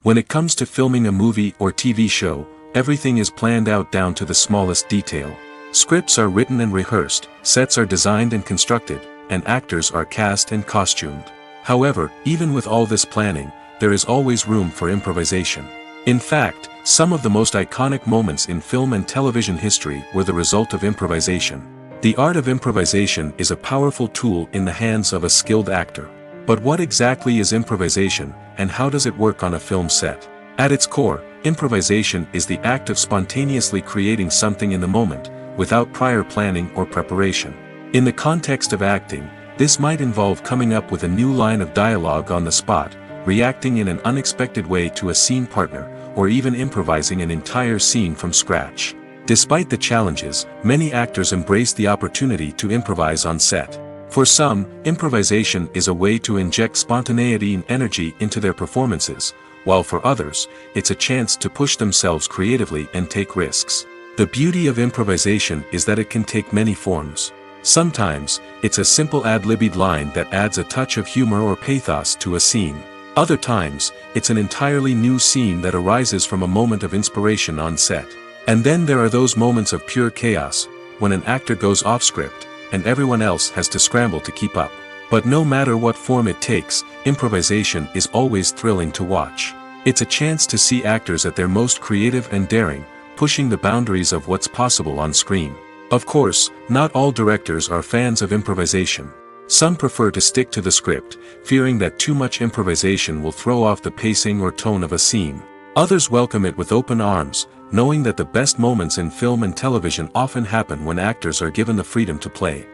When it comes to filming a movie or TV show, everything is planned out down to the smallest detail. Scripts are written and rehearsed, sets are designed and constructed, and actors are cast and costumed. However, even with all this planning, there is always room for improvisation. In fact, some of the most iconic moments in film and television history were the result of improvisation. The art of improvisation is a powerful tool in the hands of a skilled actor. But what exactly is improvisation, and how does it work on a film set? At its core, improvisation is the act of spontaneously creating something in the moment, without prior planning or preparation. In the context of acting, this might involve coming up with a new line of dialogue on the spot, reacting in an unexpected way to a scene partner, or even improvising an entire scene from scratch. Despite the challenges, many actors embrace the opportunity to improvise on set. For some, improvisation is a way to inject spontaneity and energy into their performances, while for others, it's a chance to push themselves creatively and take risks. The beauty of improvisation is that it can take many forms. Sometimes, it's a simple ad-libbed line that adds a touch of humor or pathos to a scene. Other times, it's an entirely new scene that arises from a moment of inspiration on set. And then there are those moments of pure chaos, when an actor goes off script, and everyone else has to scramble to keep up. But no matter what form it takes, improvisation is always thrilling to watch. It's a chance to see actors at their most creative and daring, pushing the boundaries of what's possible on screen. Of course, not all directors are fans of improvisation. Some prefer to stick to the script, fearing that too much improvisation will throw off the pacing or tone of a scene. Others welcome it with open arms, knowing that the best moments in film and television often happen when actors are given the freedom to play.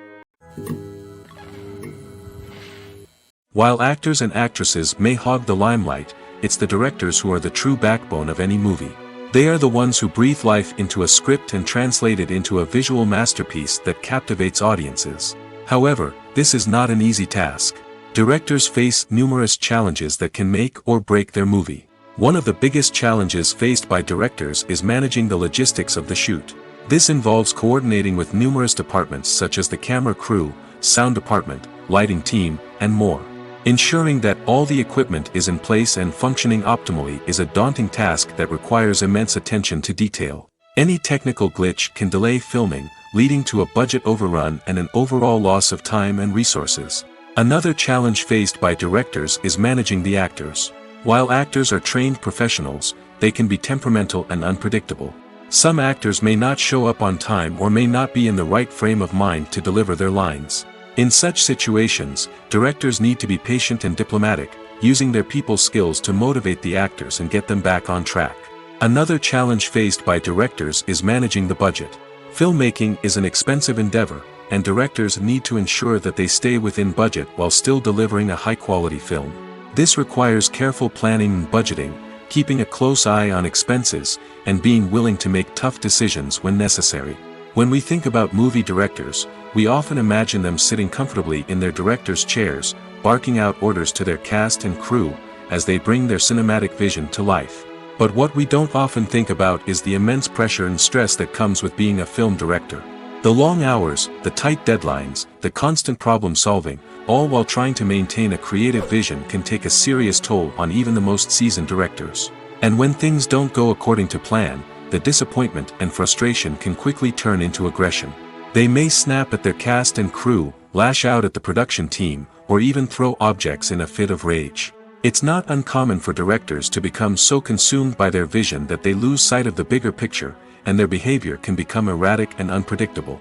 While actors and actresses may hog the limelight, it's the directors who are the true backbone of any movie. They are the ones who breathe life into a script and translate it into a visual masterpiece that captivates audiences. However, this is not an easy task. Directors face numerous challenges that can make or break their movie. One of the biggest challenges faced by directors is managing the logistics of the shoot. This involves coordinating with numerous departments such as the camera crew, sound department, lighting team, and more. Ensuring that all the equipment is in place and functioning optimally is a daunting task that requires immense attention to detail. Any technical glitch can delay filming, leading to a budget overrun and an overall loss of time and resources. Another challenge faced by directors is managing the actors. While actors are trained professionals, they can be temperamental and unpredictable. Some actors may not show up on time or may not be in the right frame of mind to deliver their lines. In such situations, directors need to be patient and diplomatic, using their people skills to motivate the actors and get them back on track. Another challenge faced by directors is managing the budget. Filmmaking is an expensive endeavor, and directors need to ensure that they stay within budget while still delivering a high-quality film. This requires careful planning and budgeting, keeping a close eye on expenses, and being willing to make tough decisions when necessary. When we think about movie directors, we often imagine them sitting comfortably in their director's chairs, barking out orders to their cast and crew, as they bring their cinematic vision to life. But what we don't often think about is the immense pressure and stress that comes with being a film director. The long hours, the tight deadlines, the constant problem solving, all while trying to maintain a creative vision can take a serious toll on even the most seasoned directors. And when things don't go according to plan, the disappointment and frustration can quickly turn into aggression. They may snap at their cast and crew, lash out at the production team, or even throw objects in a fit of rage. It's not uncommon for directors to become so consumed by their vision that they lose sight of the bigger picture, and their behavior can become erratic and unpredictable.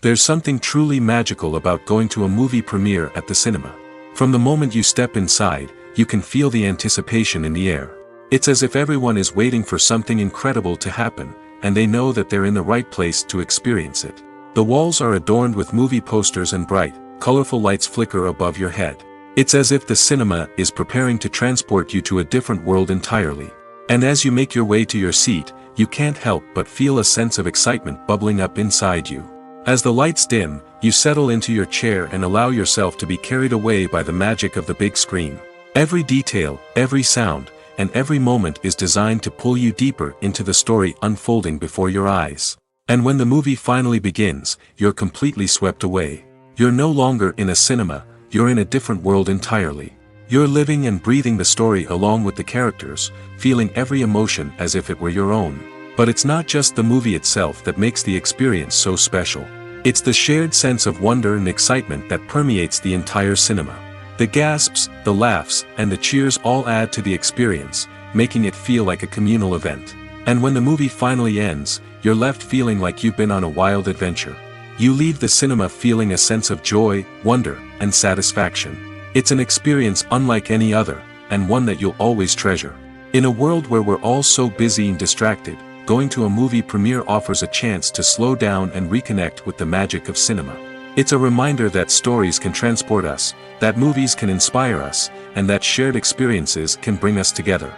There's something truly magical about going to a movie premiere at the cinema. From the moment you step inside, you can feel the anticipation in the air. It's as if everyone is waiting for something incredible to happen, and they know that they're in the right place to experience it. The walls are adorned with movie posters and bright, colorful lights flicker above your head. It's as if the cinema is preparing to transport you to a different world entirely. And as you make your way to your seat, you can't help but feel a sense of excitement bubbling up inside you. As the lights dim, you settle into your chair and allow yourself to be carried away by the magic of the big screen. Every detail, every sound, and every moment is designed to pull you deeper into the story unfolding before your eyes. And when the movie finally begins, you're completely swept away. You're no longer in a cinema, you're in a different world entirely. You're living and breathing the story along with the characters, feeling every emotion as if it were your own. But it's not just the movie itself that makes the experience so special. It's the shared sense of wonder and excitement that permeates the entire cinema. The gasps, the laughs, and the cheers all add to the experience, making it feel like a communal event. And when the movie finally ends, you're left feeling like you've been on a wild adventure. You leave the cinema feeling a sense of joy, wonder, and satisfaction. It's an experience unlike any other, and one that you'll always treasure. In a world where we're all so busy and distracted, going to a movie premiere offers a chance to slow down and reconnect with the magic of cinema. It's a reminder that stories can transport us, that movies can inspire us, and that shared experiences can bring us together.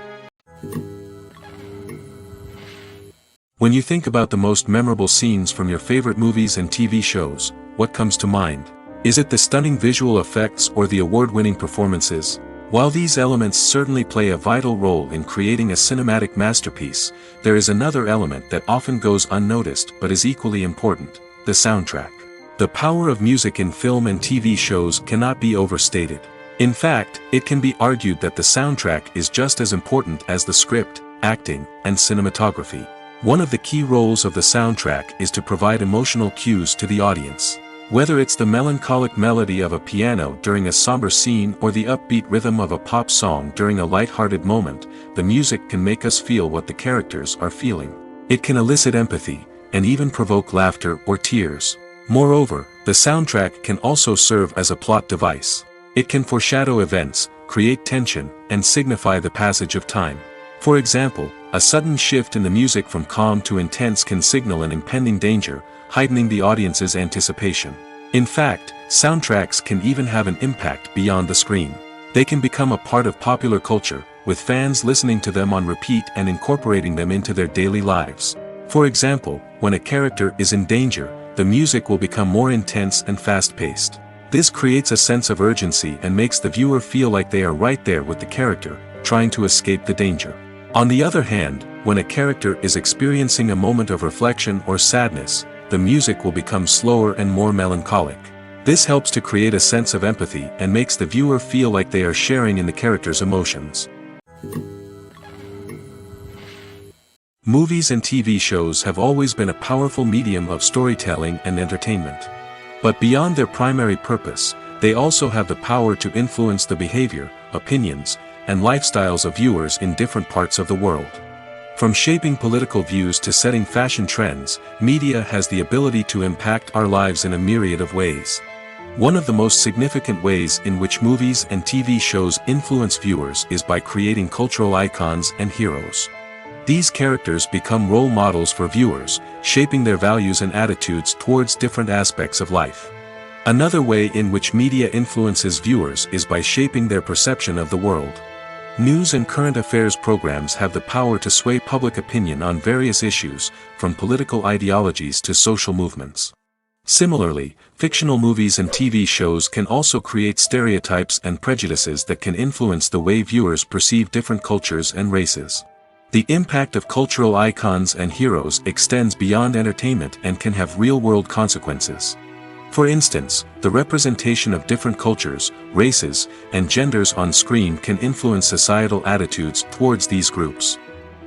When you think about the most memorable scenes from your favorite movies and TV shows, what comes to mind? Is it the stunning visual effects or the award-winning performances? While these elements certainly play a vital role in creating a cinematic masterpiece, there is another element that often goes unnoticed but is equally important: the soundtrack. The power of music in film and TV shows cannot be overstated. In fact, it can be argued that the soundtrack is just as important as the script, acting, and cinematography. One of the key roles of the soundtrack is to provide emotional cues to the audience. Whether it's the melancholic melody of a piano during a somber scene or the upbeat rhythm of a pop song during a light-hearted moment, the music can make us feel what the characters are feeling. It can elicit empathy, and even provoke laughter or tears. Moreover, the soundtrack can also serve as a plot device. It can foreshadow events, create tension, and signify the passage of time. For example, a sudden shift in the music from calm to intense can signal an impending danger, heightening the audience's anticipation. In fact, soundtracks can even have an impact beyond the screen. They can become a part of popular culture, with fans listening to them on repeat and incorporating them into their daily lives. For example, when a character is in danger, the music will become more intense and fast-paced. This creates a sense of urgency and makes the viewer feel like they are right there with the character, trying to escape the danger. On the other hand, when a character is experiencing a moment of reflection or sadness, the music will become slower and more melancholic. This helps to create a sense of empathy and makes the viewer feel like they are sharing in the character's emotions. Movies and TV shows have always been a powerful medium of storytelling and entertainment. But beyond their primary purpose, they also have the power to influence the behavior, opinions, and lifestyles of viewers in different parts of the world. From shaping political views to setting fashion trends, media has the ability to impact our lives in a myriad of ways. One of the most significant ways in which movies and TV shows influence viewers is by creating cultural icons and heroes. These characters become role models for viewers, shaping their values and attitudes towards different aspects of life. Another way in which media influences viewers is by shaping their perception of the world. News and current affairs programs have the power to sway public opinion on various issues, from political ideologies to social movements. Similarly, fictional movies and TV shows can also create stereotypes and prejudices that can influence the way viewers perceive different cultures and races. The impact of cultural icons and heroes extends beyond entertainment and can have real-world consequences. For instance, the representation of different cultures, races, and genders on screen can influence societal attitudes towards these groups.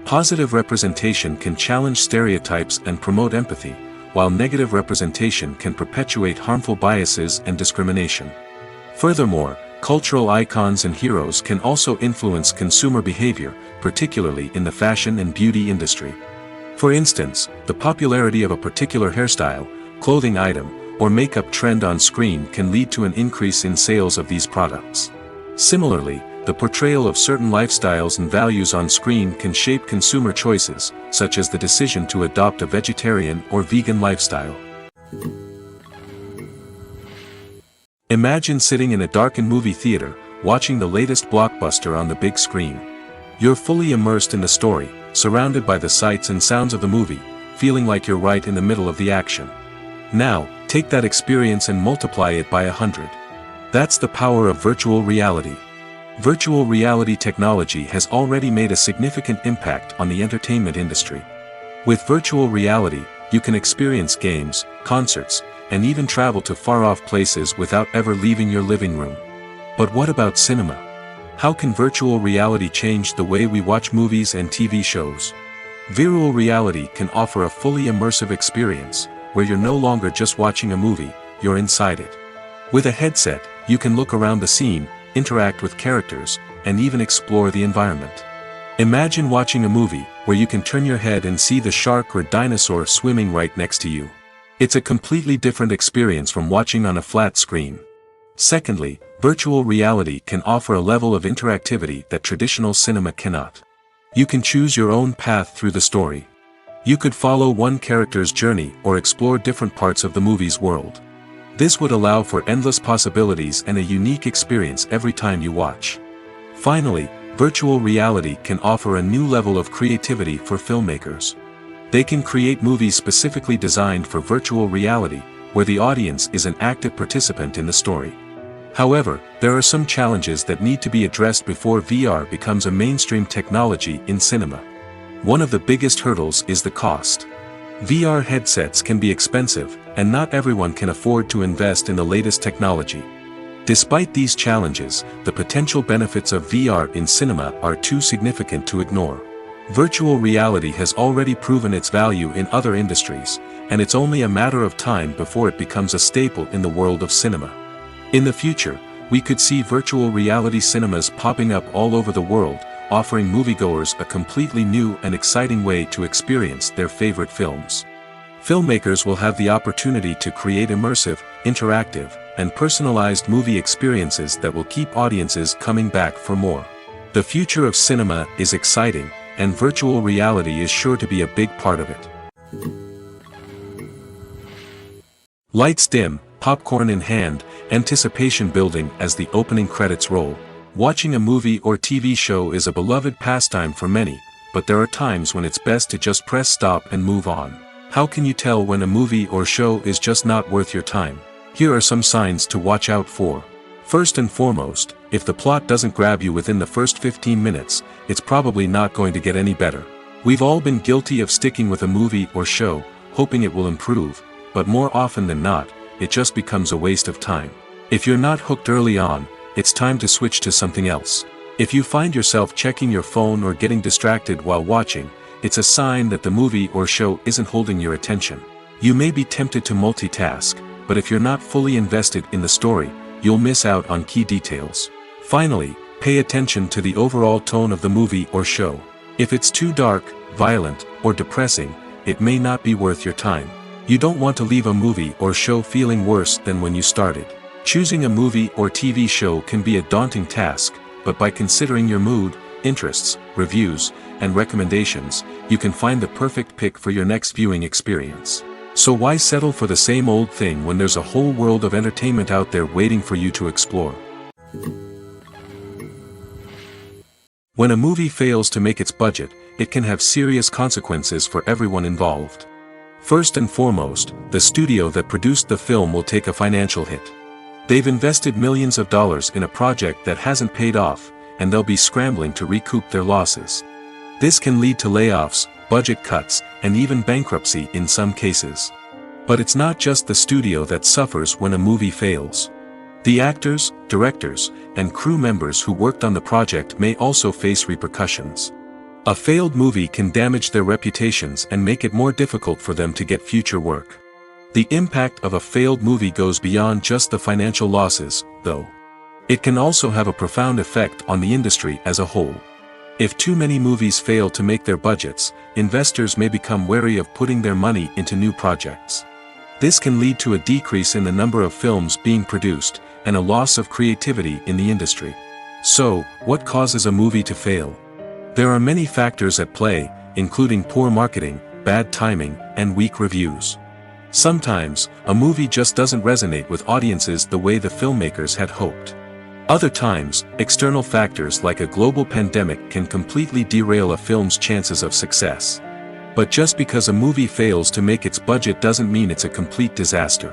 Positive representation can challenge stereotypes and promote empathy, while negative representation can perpetuate harmful biases and discrimination. Furthermore, cultural icons and heroes can also influence consumer behavior, particularly in the fashion and beauty industry. For instance, the popularity of a particular hairstyle, clothing item, or makeup trend on screen can lead to an increase in sales of these products. Similarly, the portrayal of certain lifestyles and values on screen can shape consumer choices, such as the decision to adopt a vegetarian or vegan lifestyle. Imagine sitting in a darkened movie theater, watching the latest blockbuster on the big screen. You're fully immersed in the story, surrounded by the sights and sounds of the movie, feeling like you're right in the middle of the action. Now, take that experience and multiply it by 100. That's the power of virtual reality. Virtual reality technology has already made a significant impact on the entertainment industry. With virtual reality, you can experience games, concerts, and even travel to far-off places without ever leaving your living room. But what about cinema? How can virtual reality change the way we watch movies and TV shows? Virtual reality can offer a fully immersive experience, where you're no longer just watching a movie, you're inside it. With a headset, you can look around the scene, interact with characters, and even explore the environment. Imagine watching a movie where you can turn your head and see the shark or dinosaur swimming right next to you. It's a completely different experience from watching on a flat screen. Secondly, virtual reality can offer a level of interactivity that traditional cinema cannot. You can choose your own path through the story. You could follow one character's journey or explore different parts of the movie's world. This would allow for endless possibilities and a unique experience every time you watch. Finally, virtual reality can offer a new level of creativity for filmmakers. They can create movies specifically designed for virtual reality, where the audience is an active participant in the story. However, there are some challenges that need to be addressed before VR becomes a mainstream technology in cinema. One of the biggest hurdles is the cost. VR headsets can be expensive, and not everyone can afford to invest in the latest technology. Despite these challenges, the potential benefits of VR in cinema are too significant to ignore. Virtual reality has already proven its value in other industries, and it's only a matter of time before it becomes a staple in the world of cinema. In the future, we could see virtual reality cinemas popping up all over the world, offering moviegoers a completely new and exciting way to experience their favorite films. Filmmakers will have the opportunity to create immersive, interactive, and personalized movie experiences that will keep audiences coming back for more. The future of cinema is exciting, and virtual reality is sure to be a big part of it. Lights dim, popcorn in hand, anticipation building as the opening credits roll. Watching a movie or TV show is a beloved pastime for many, but there are times when it's best to just press stop and move on. How can you tell when a movie or show is just not worth your time? Here are some signs to watch out for. First and foremost, if the plot doesn't grab you within the first 15 minutes, it's probably not going to get any better. We've all been guilty of sticking with a movie or show, hoping it will improve, but more often than not, it just becomes a waste of time. If you're not hooked early on, it's time to switch to something else. If you find yourself checking your phone or getting distracted while watching, it's a sign that the movie or show isn't holding your attention. You may be tempted to multitask, but if you're not fully invested in the story, you'll miss out on key details. Finally, pay attention to the overall tone of the movie or show. If it's too dark, violent, or depressing, it may not be worth your time. You don't want to leave a movie or show feeling worse than when you started. Choosing a movie or TV show can be a daunting task, but by considering your mood, interests, reviews, and recommendations, you can find the perfect pick for your next viewing experience. So why settle for the same old thing when there's a whole world of entertainment out there waiting for you to explore? When a movie fails to make its budget, it can have serious consequences for everyone involved. First and foremost, the studio that produced the film will take a financial hit. They've invested millions of dollars in a project that hasn't paid off, and they'll be scrambling to recoup their losses. This can lead to layoffs, budget cuts, and even bankruptcy in some cases. But it's not just the studio that suffers when a movie fails. The actors, directors, and crew members who worked on the project may also face repercussions. A failed movie can damage their reputations and make it more difficult for them to get future work. The impact of a failed movie goes beyond just the financial losses, though. It can also have a profound effect on the industry as a whole. If too many movies fail to make their budgets, investors may become wary of putting their money into new projects. This can lead to a decrease in the number of films being produced, and a loss of creativity in the industry. So, what causes a movie to fail? There are many factors at play, including poor marketing, bad timing, and weak reviews. Sometimes, a movie just doesn't resonate with audiences the way the filmmakers had hoped. Other times, external factors like a global pandemic can completely derail a film's chances of success. But just because a movie fails to make its budget doesn't mean it's a complete disaster.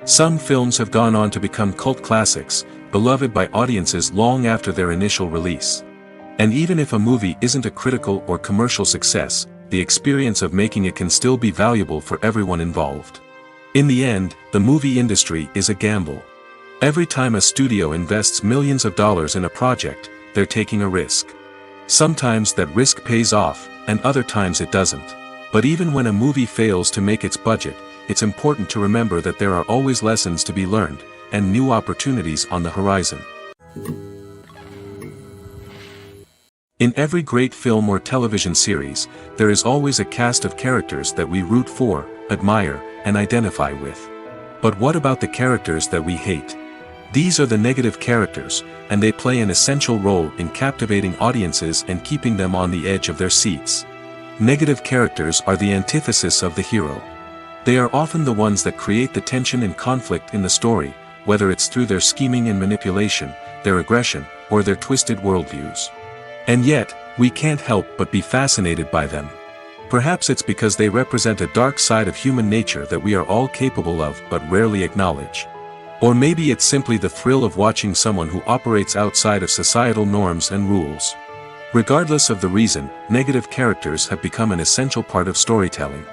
Some films have gone on to become cult classics, beloved by audiences long after their initial release. And even if a movie isn't a critical or commercial success, the experience of making it can still be valuable for everyone involved. In the end, the movie industry is a gamble. Every time a studio invests millions of dollars in a project, they're taking a risk. Sometimes that risk pays off, and other times it doesn't. But even when a movie fails to make its budget, it's important to remember that there are always lessons to be learned, and new opportunities on the horizon. In every great film or television series, there is always a cast of characters that we root for, admire, and identify with. But what about the characters that we hate? These are the negative characters, and they play an essential role in captivating audiences and keeping them on the edge of their seats. Negative characters are the antithesis of the hero. They are often the ones that create the tension and conflict in the story, whether it's through their scheming and manipulation, their aggression, or their twisted worldviews. And yet, we can't help but be fascinated by them. Perhaps it's because they represent a dark side of human nature that we are all capable of but rarely acknowledge. Or maybe it's simply the thrill of watching someone who operates outside of societal norms and rules. Regardless of the reason, negative characters have become an essential part of storytelling.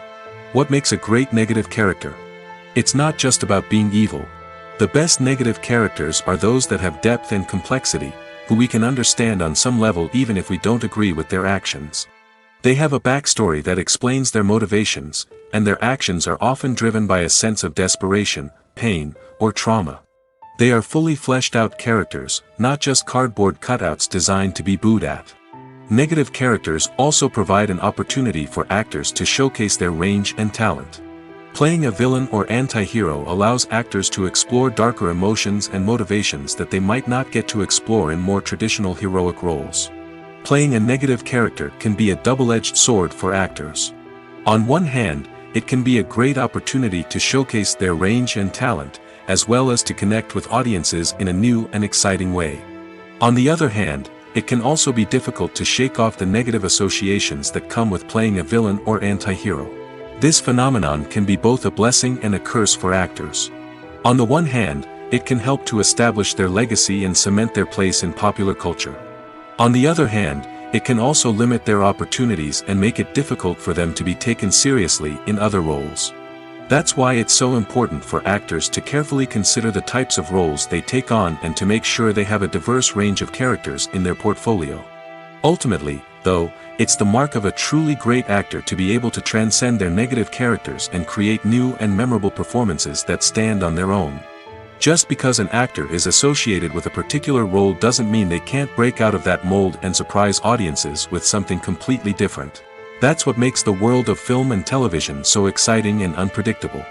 What makes a great negative character? It's not just about being evil. The best negative characters are those that have depth and complexity, who we can understand on some level even if we don't agree with their actions. They have a backstory that explains their motivations, and their actions are often driven by a sense of desperation, pain, or trauma. They are fully fleshed out characters, not just cardboard cutouts designed to be booed at. Negative characters also provide an opportunity for actors to showcase their range and talent. Playing a villain or anti-hero allows actors to explore darker emotions and motivations that they might not get to explore in more traditional heroic roles. Playing a negative character can be a double-edged sword for actors. On one hand, it can be a great opportunity to showcase their range and talent, as well as to connect with audiences in a new and exciting way. On the other hand, it can also be difficult to shake off the negative associations that come with playing a villain or anti-hero. This phenomenon can be both a blessing and a curse for actors. On the one hand, it can help to establish their legacy and cement their place in popular culture. On the other hand, it can also limit their opportunities and make it difficult for them to be taken seriously in other roles. That's why it's so important for actors to carefully consider the types of roles they take on and to make sure they have a diverse range of characters in their portfolio. Ultimately, though, it's the mark of a truly great actor to be able to transcend their negative characters and create new and memorable performances that stand on their own. Just because an actor is associated with a particular role doesn't mean they can't break out of that mold and surprise audiences with something completely different. That's what makes the world of film and television so exciting and unpredictable.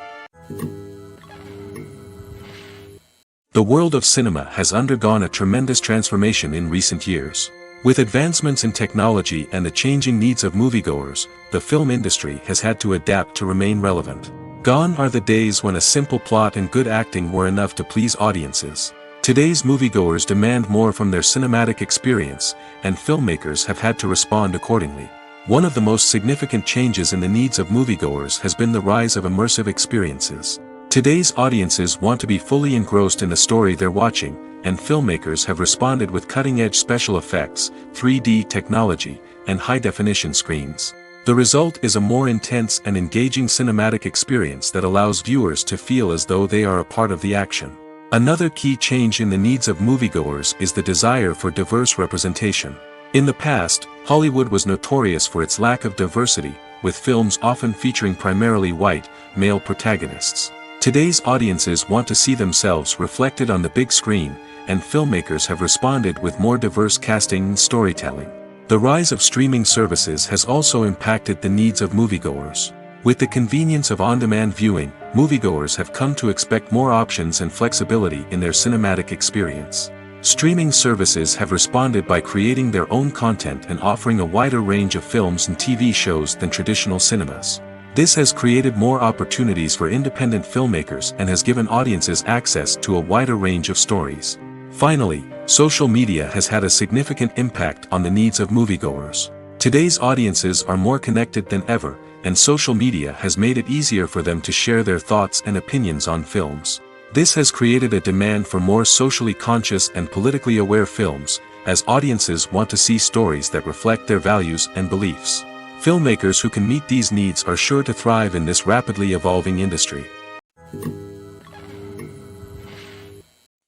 The world of cinema has undergone a tremendous transformation in recent years. With advancements in technology and the changing needs of moviegoers, the film industry has had to adapt to remain relevant. Gone are the days when a simple plot and good acting were enough to please audiences. Today's moviegoers demand more from their cinematic experience, and filmmakers have had to respond accordingly. One of the most significant changes in the needs of moviegoers has been the rise of immersive experiences. Today's audiences want to be fully engrossed in the story they're watching, and filmmakers have responded with cutting-edge special effects, 3D technology, and high-definition screens. The result is a more intense and engaging cinematic experience that allows viewers to feel as though they are a part of the action. Another key change in the needs of moviegoers is the desire for diverse representation. In the past, Hollywood was notorious for its lack of diversity, with films often featuring primarily white, male protagonists. Today's audiences want to see themselves reflected on the big screen, and filmmakers have responded with more diverse casting and storytelling. The rise of streaming services has also impacted the needs of moviegoers. With the convenience of on-demand viewing, moviegoers have come to expect more options and flexibility in their cinematic experience. Streaming services have responded by creating their own content and offering a wider range of films and TV shows than traditional cinemas. This has created more opportunities for independent filmmakers and has given audiences access to a wider range of stories. Finally, social media has had a significant impact on the needs of moviegoers. Today's audiences are more connected than ever, and social media has made it easier for them to share their thoughts and opinions on films. This has created a demand for more socially conscious and politically aware films, as audiences want to see stories that reflect their values and beliefs. Filmmakers who can meet these needs are sure to thrive in this rapidly evolving industry.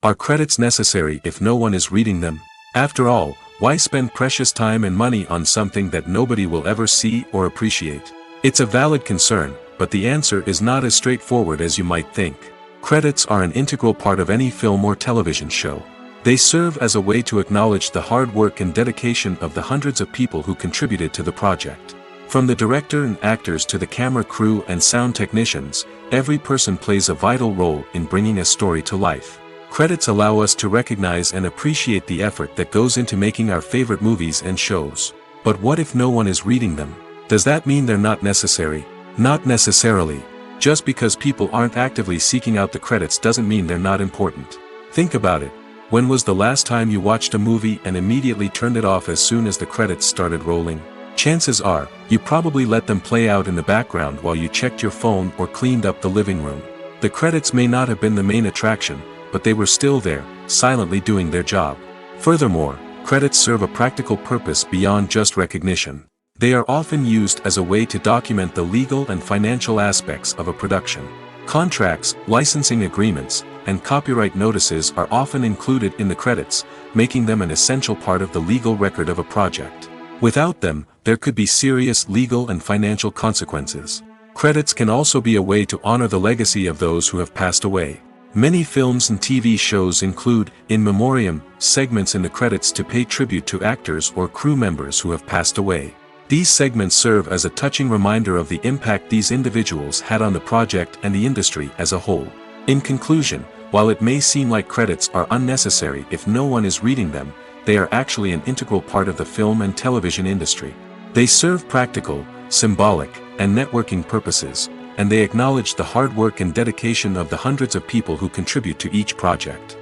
Are credits necessary if no one is reading them? After all, why spend precious time and money on something that nobody will ever see or appreciate? It's a valid concern, but the answer is not as straightforward as you might think. Credits are an integral part of any film or television show. They serve as a way to acknowledge the hard work and dedication of the hundreds of people who contributed to the project. From the director and actors to the camera crew and sound technicians, every person plays a vital role in bringing a story to life. Credits allow us to recognize and appreciate the effort that goes into making our favorite movies and shows. But what if no one is reading them? Does that mean they're not necessary? Not necessarily. Just because people aren't actively seeking out the credits doesn't mean they're not important. Think about it. When was the last time you watched a movie and immediately turned it off as soon as the credits started rolling? Chances are, you probably let them play out in the background while you checked your phone or cleaned up the living room. The credits may not have been the main attraction, but they were still there, silently doing their job. Furthermore, credits serve a practical purpose beyond just recognition. They are often used as a way to document the legal and financial aspects of a production. Contracts, licensing agreements, and copyright notices are often included in the credits, making them an essential part of the legal record of a project. Without them, there could be serious legal and financial consequences. Credits can also be a way to honor the legacy of those who have passed away. Many films and TV shows include, in memoriam, segments in the credits to pay tribute to actors or crew members who have passed away. These segments serve as a touching reminder of the impact these individuals had on the project and the industry as a whole. In conclusion, while it may seem like credits are unnecessary if no one is reading them, they are actually an integral part of the film and television industry. They serve practical, symbolic, and networking purposes, and they acknowledge the hard work and dedication of the hundreds of people who contribute to each project.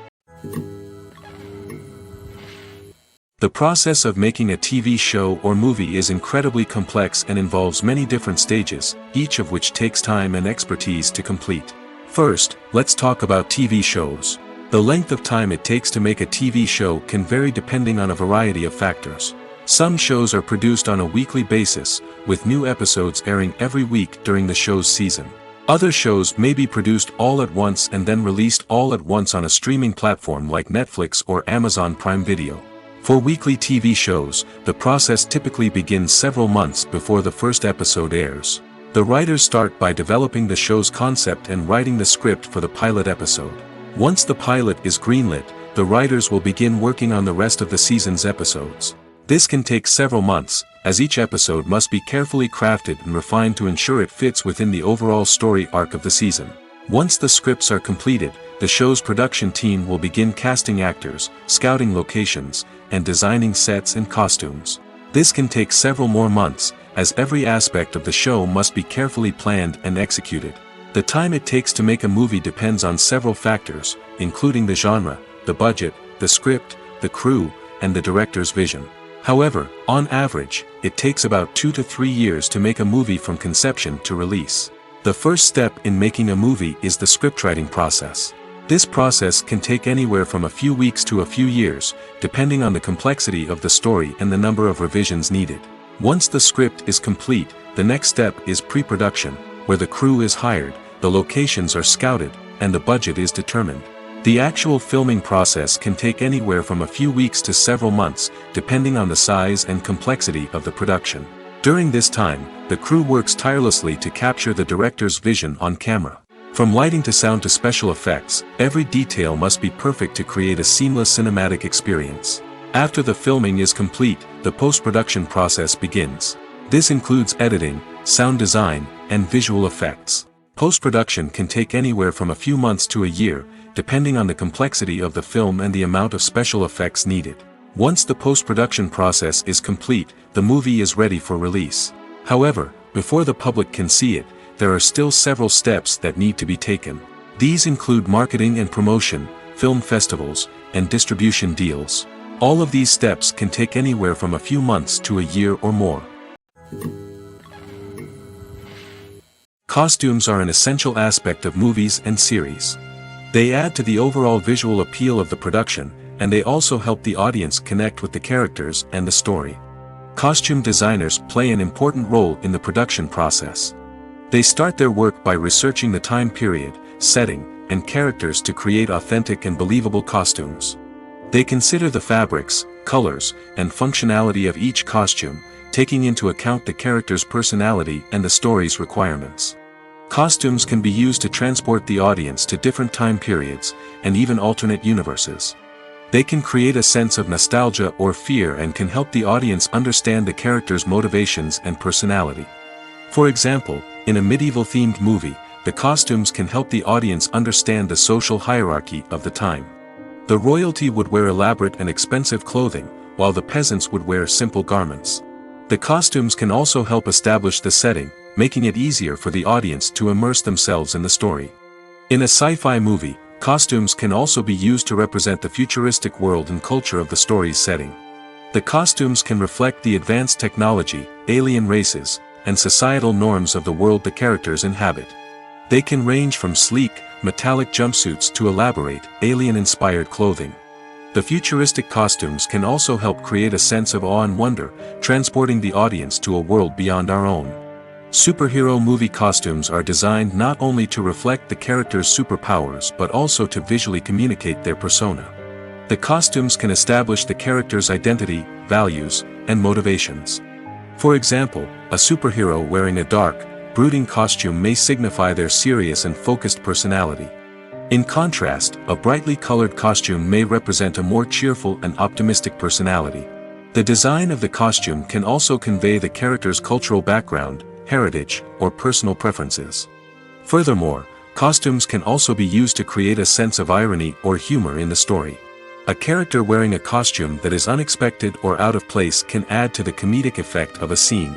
The process of making a TV show or movie is incredibly complex and involves many different stages, each of which takes time and expertise to complete. First, let's talk about TV shows. The length of time it takes to make a TV show can vary depending on a variety of factors. Some shows are produced on a weekly basis, with new episodes airing every week during the show's season. Other shows may be produced all at once and then released all at once on a streaming platform like Netflix or Amazon Prime Video. For weekly TV shows, the process typically begins several months before the first episode airs. The writers start by developing the show's concept and writing the script for the pilot episode. Once the pilot is greenlit, the writers will begin working on the rest of the season's episodes. This can take several months, as each episode must be carefully crafted and refined to ensure it fits within the overall story arc of the season. Once the scripts are completed, the show's production team will begin casting actors, scouting locations, and designing sets and costumes. This can take several more months, as every aspect of the show must be carefully planned and executed. The time it takes to make a movie depends on several factors, including the genre, the budget, the script, the crew, and the director's vision. However, on average, it takes about 2 to 3 years to make a movie from conception to release. The first step in making a movie is the scriptwriting process. This process can take anywhere from a few weeks to a few years, depending on the complexity of the story and the number of revisions needed. Once the script is complete, the next step is pre-production, where the crew is hired, the locations are scouted, and the budget is determined. The actual filming process can take anywhere from a few weeks to several months, depending on the size and complexity of the production. During this time, the crew works tirelessly to capture the director's vision on camera. From lighting to sound to special effects, every detail must be perfect to create a seamless cinematic experience. After the filming is complete, the post-production process begins. This includes editing, sound design, and visual effects. Post-production can take anywhere from a few months to a year, depending on the complexity of the film and the amount of special effects needed. Once the post-production process is complete, the movie is ready for release. However, before the public can see it, there are still several steps that need to be taken. These include marketing and promotion, film festivals, and distribution deals. All of these steps can take anywhere from a few months to a year or more. Costumes are an essential aspect of movies and series. They add to the overall visual appeal of the production, and they also help the audience connect with the characters and the story. Costume designers play an important role in the production process. They start their work by researching the time period, setting, and characters to create authentic and believable costumes. They consider the fabrics, colors, and functionality of each costume, taking into account the character's personality and the story's requirements. Costumes can be used to transport the audience to different time periods, and even alternate universes. They can create a sense of nostalgia or fear and can help the audience understand the character's motivations and personality. For example, in a medieval-themed movie, the costumes can help the audience understand the social hierarchy of the time. The royalty would wear elaborate and expensive clothing, while the peasants would wear simple garments. The costumes can also help establish the setting, making it easier for the audience to immerse themselves in the story. In a sci-fi movie, costumes can also be used to represent the futuristic world and culture of the story's setting. The costumes can reflect the advanced technology, alien races, and societal norms of the world the characters inhabit. They can range from sleek, metallic jumpsuits to elaborate, alien-inspired clothing. The futuristic costumes can also help create a sense of awe and wonder, transporting the audience to a world beyond our own. Superhero movie costumes are designed not only to reflect the character's superpowers but also to visually communicate their persona. The costumes can establish the character's identity, values, and motivations. For example, a superhero wearing a dark, brooding costume may signify their serious and focused personality. In contrast, a brightly colored costume may represent a more cheerful and optimistic personality. The design of the costume can also convey the character's cultural background, heritage, or personal preferences. Furthermore, costumes can also be used to create a sense of irony or humor in the story. A character wearing a costume that is unexpected or out of place can add to the comedic effect of a scene.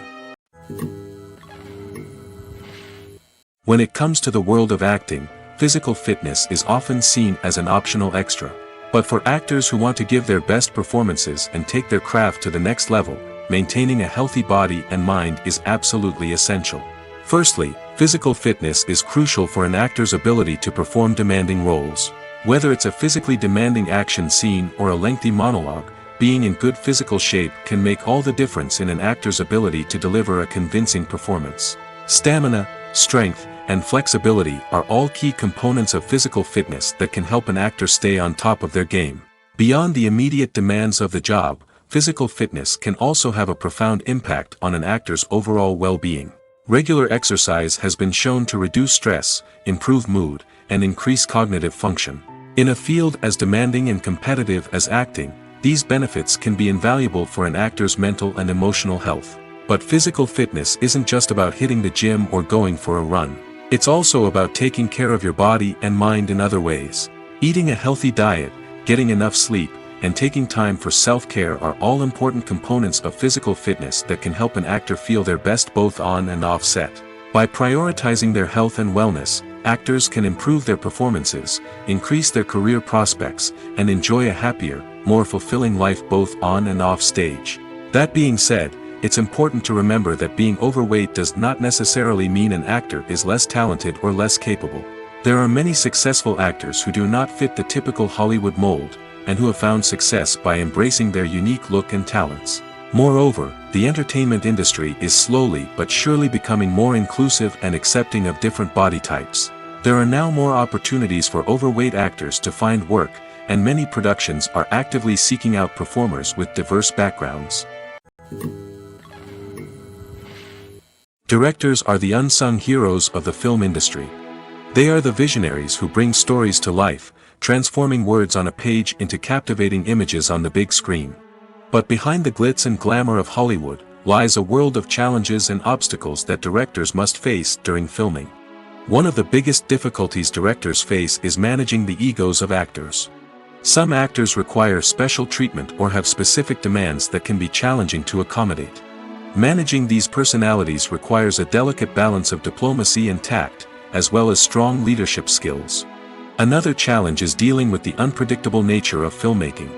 When it comes to the world of acting, physical fitness is often seen as an optional extra. But for actors who want to give their best performances and take their craft to the next level, maintaining a healthy body and mind is absolutely essential. Firstly, physical fitness is crucial for an actor's ability to perform demanding roles. Whether it's a physically demanding action scene or a lengthy monologue, being in good physical shape can make all the difference in an actor's ability to deliver a convincing performance. Stamina, strength, and flexibility are all key components of physical fitness that can help an actor stay on top of their game. Beyond the immediate demands of the job, physical fitness can also have a profound impact on an actor's overall well-being. Regular exercise has been shown to reduce stress, improve mood, and increase cognitive function. In a field as demanding and competitive as acting, these benefits can be invaluable for an actor's mental and emotional health. But physical fitness isn't just about hitting the gym or going for a run. It's also about taking care of your body and mind in other ways. Eating a healthy diet, getting enough sleep, and taking time for self-care are all important components of physical fitness that can help an actor feel their best both on and off set. By prioritizing their health and wellness, actors can improve their performances, increase their career prospects, and enjoy a happier, more fulfilling life both on and off stage. That being said, it's important to remember that being overweight does not necessarily mean an actor is less talented or less capable. There are many successful actors who do not fit the typical Hollywood mold, and who have found success by embracing their unique look and talents. Moreover, the entertainment industry is slowly but surely becoming more inclusive and accepting of different body types. There are now more opportunities for overweight actors to find work, and many productions are actively seeking out performers with diverse backgrounds. Directors are the unsung heroes of the film industry. They are the visionaries who bring stories to life, transforming words on a page into captivating images on the big screen. But behind the glitz and glamour of Hollywood, lies a world of challenges and obstacles that directors must face during filming. One of the biggest difficulties directors face is managing the egos of actors. Some actors require special treatment or have specific demands that can be challenging to accommodate. Managing these personalities requires a delicate balance of diplomacy and tact, as well as strong leadership skills. Another challenge is dealing with the unpredictable nature of filmmaking.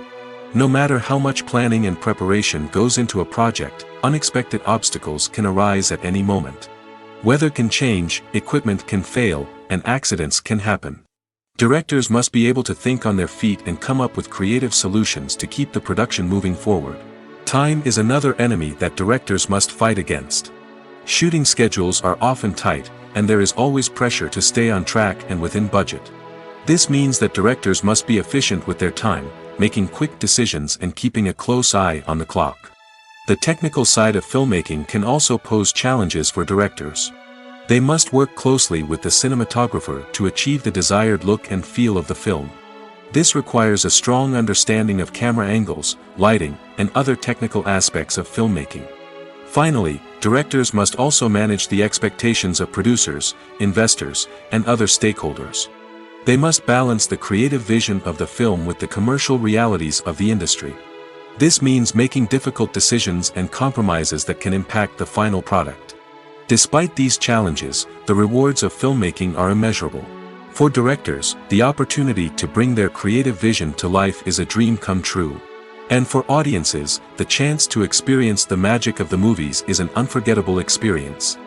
No matter how much planning and preparation goes into a project, unexpected obstacles can arise at any moment. Weather can change, equipment can fail, and accidents can happen. Directors must be able to think on their feet and come up with creative solutions to keep the production moving forward. Time is another enemy that directors must fight against. Shooting schedules are often tight, and there is always pressure to stay on track and within budget. This means that directors must be efficient with their time, making quick decisions and keeping a close eye on the clock. The technical side of filmmaking can also pose challenges for directors. They must work closely with the cinematographer to achieve the desired look and feel of the film. This requires a strong understanding of camera angles, lighting, and other technical aspects of filmmaking. Finally, directors must also manage the expectations of producers, investors, and other stakeholders. They must balance the creative vision of the film with the commercial realities of the industry. This means making difficult decisions and compromises that can impact the final product. Despite these challenges, the rewards of filmmaking are immeasurable. For directors, the opportunity to bring their creative vision to life is a dream come true. And for audiences, the chance to experience the magic of the movies is an unforgettable experience.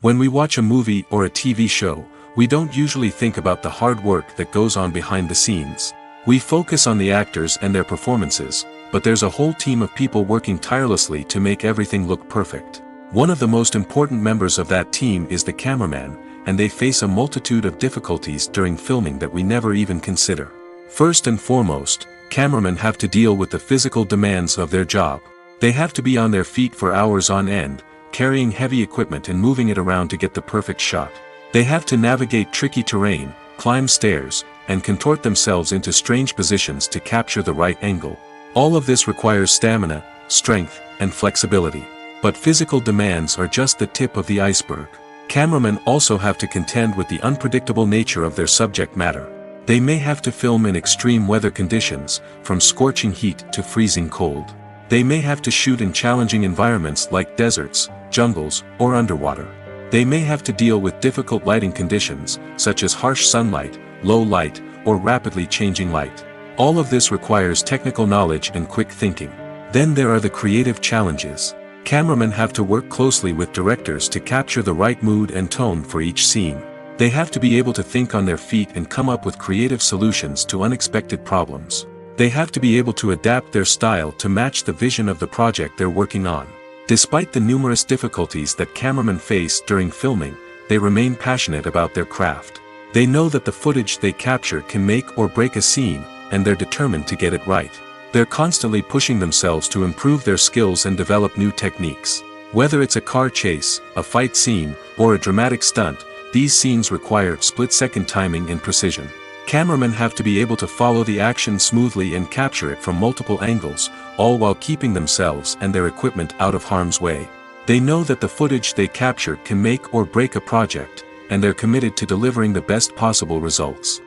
When we watch a movie or a TV show, we don't usually think about the hard work that goes on behind the scenes. We focus on the actors and their performances, but there's a whole team of people working tirelessly to make everything look perfect. One of the most important members of that team is the cameraman, and they face a multitude of difficulties during filming that we never even consider. First and foremost, cameramen have to deal with the physical demands of their job. They have to be on their feet for hours on end, carrying heavy equipment and moving it around to get the perfect shot. They have to navigate tricky terrain, climb stairs, and contort themselves into strange positions to capture the right angle. All of this requires stamina, strength, and flexibility. But physical demands are just the tip of the iceberg. Cameramen also have to contend with the unpredictable nature of their subject matter. They may have to film in extreme weather conditions, from scorching heat to freezing cold. They may have to shoot in challenging environments like deserts, jungles, or underwater. They may have to deal with difficult lighting conditions, such as harsh sunlight, low light, or rapidly changing light. All of this requires technical knowledge and quick thinking. Then there are the creative challenges. Cameramen have to work closely with directors to capture the right mood and tone for each scene. They have to be able to think on their feet and come up with creative solutions to unexpected problems. They have to be able to adapt their style to match the vision of the project they're working on. Despite the numerous difficulties that cameramen face during filming, they remain passionate about their craft. They know that the footage they capture can make or break a scene, and they're determined to get it right. They're constantly pushing themselves to improve their skills and develop new techniques. Whether it's a car chase, a fight scene, or a dramatic stunt, these scenes require split-second timing and precision. Cameramen have to be able to follow the action smoothly and capture it from multiple angles, all while keeping themselves and their equipment out of harm's way. They know that the footage they capture can make or break a project, and they're committed to delivering the best possible results.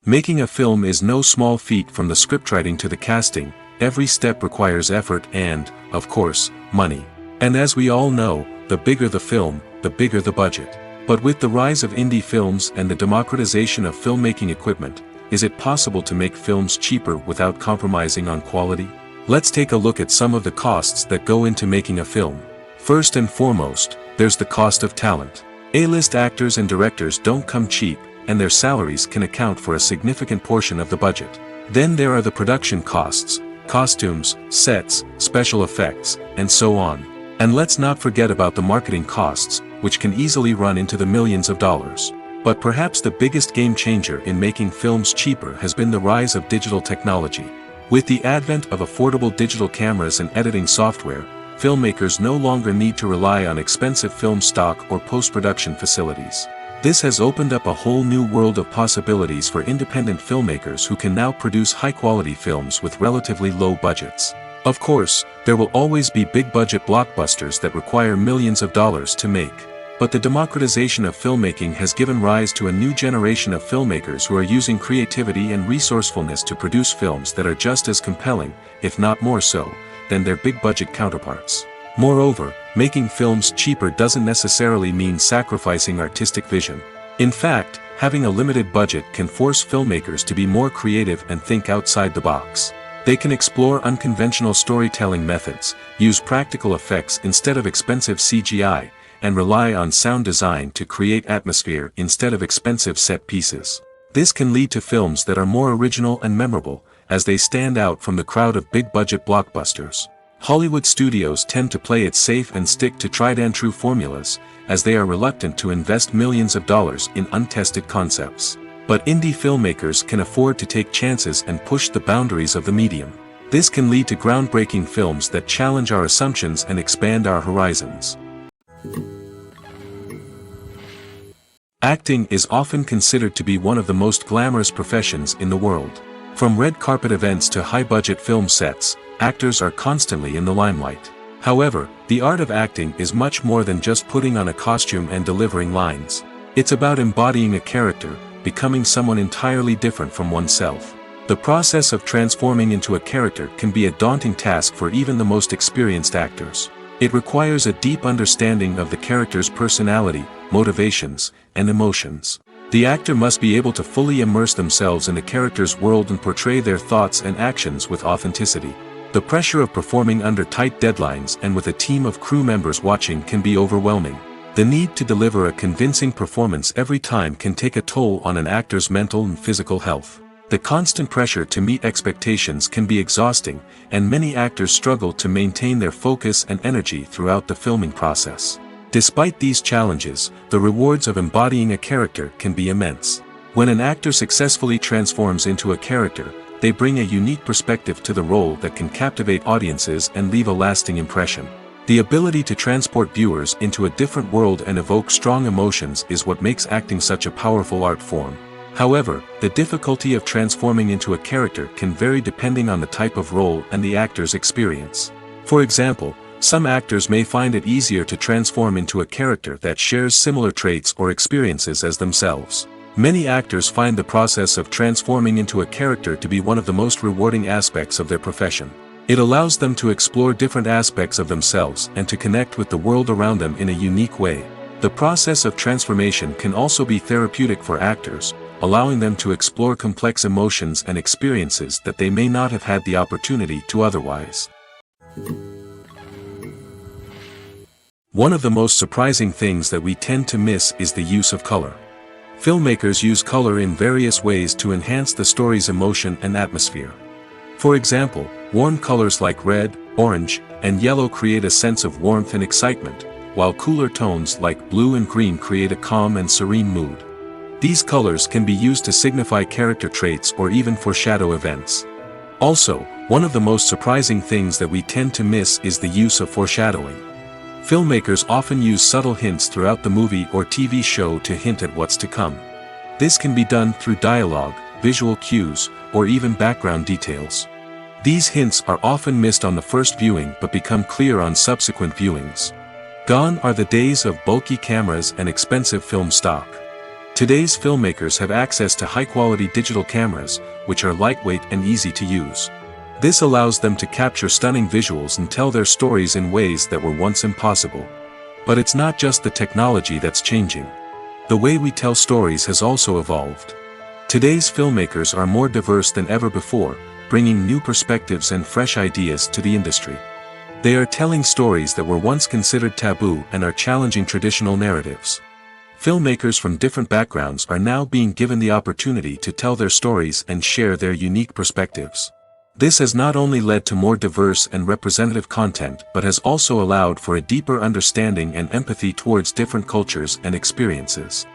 Making a film is no small feat. From the scriptwriting to the casting, every step requires effort and, of course, money. And as we all know, the bigger the film, the bigger the budget. But with the rise of indie films and the democratization of filmmaking equipment, is it possible to make films cheaper without compromising on quality? Let's take a look at some of the costs that go into making a film. First and foremost, there's the cost of talent. A-list actors and directors don't come cheap, and their salaries can account for a significant portion of the budget. Then there are the production costs, costumes, sets, special effects, and so on. And let's not forget about the marketing costs, which can easily run into the millions of dollars. But perhaps the biggest game changer in making films cheaper has been the rise of digital technology. With the advent of affordable digital cameras and editing software, filmmakers no longer need to rely on expensive film stock or post-production facilities. This has opened up a whole new world of possibilities for independent filmmakers who can now produce high-quality films with relatively low budgets. Of course, there will always be big-budget blockbusters that require millions of dollars to make. But the democratization of filmmaking has given rise to a new generation of filmmakers who are using creativity and resourcefulness to produce films that are just as compelling, if not more so, than their big-budget counterparts. Moreover, making films cheaper doesn't necessarily mean sacrificing artistic vision. In fact, having a limited budget can force filmmakers to be more creative and think outside the box. They can explore unconventional storytelling methods, use practical effects instead of expensive CGI, and rely on sound design to create atmosphere instead of expensive set pieces. This can lead to films that are more original and memorable, as they stand out from the crowd of big-budget blockbusters. Hollywood studios tend to play it safe and stick to tried-and-true formulas, as they are reluctant to invest millions of dollars in untested concepts. But indie filmmakers can afford to take chances and push the boundaries of the medium. This can lead to groundbreaking films that challenge our assumptions and expand our horizons. Acting is often considered to be one of the most glamorous professions in the world. From red carpet events to high-budget film sets, actors are constantly in the limelight. However, the art of acting is much more than just putting on a costume and delivering lines. It's about embodying a character, becoming someone entirely different from oneself. The process of transforming into a character can be a daunting task for even the most experienced actors. It requires a deep understanding of the character's personality, motivations, and emotions. The actor must be able to fully immerse themselves in the character's world and portray their thoughts and actions with authenticity. The pressure of performing under tight deadlines and with a team of crew members watching can be overwhelming. The need to deliver a convincing performance every time can take a toll on an actor's mental and physical health. The constant pressure to meet expectations can be exhausting, and many actors struggle to maintain their focus and energy throughout the filming process. Despite these challenges, the rewards of embodying a character can be immense. When an actor successfully transforms into a character, they bring a unique perspective to the role that can captivate audiences and leave a lasting impression. The ability to transport viewers into a different world and evoke strong emotions is what makes acting such a powerful art form. However, the difficulty of transforming into a character can vary depending on the type of role and the actor's experience. For example, some actors may find it easier to transform into a character that shares similar traits or experiences as themselves. Many actors find the process of transforming into a character to be one of the most rewarding aspects of their profession. It allows them to explore different aspects of themselves and to connect with the world around them in a unique way. The process of transformation can also be therapeutic for actors, allowing them to explore complex emotions and experiences that they may not have had the opportunity to otherwise. One of the most surprising things that we tend to miss is the use of color. Filmmakers use color in various ways to enhance the story's emotion and atmosphere. For example, warm colors like red, orange, and yellow create a sense of warmth and excitement, while cooler tones like blue and green create a calm and serene mood. These colors can be used to signify character traits or even foreshadow events. Also, one of the most surprising things that we tend to miss is the use of foreshadowing. Filmmakers often use subtle hints throughout the movie or TV show to hint at what's to come. This can be done through dialogue, visual cues, or even background details. These hints are often missed on the first viewing but become clear on subsequent viewings. Gone are the days of bulky cameras and expensive film stock. Today's filmmakers have access to high-quality digital cameras, which are lightweight and easy to use. This allows them to capture stunning visuals and tell their stories in ways that were once impossible. But it's not just the technology that's changing. The way we tell stories has also evolved. Today's filmmakers are more diverse than ever before, bringing new perspectives and fresh ideas to the industry. They are telling stories that were once considered taboo and are challenging traditional narratives. Filmmakers from different backgrounds are now being given the opportunity to tell their stories and share their unique perspectives. This has not only led to more diverse and representative content but has also allowed for a deeper understanding and empathy towards different cultures and experiences.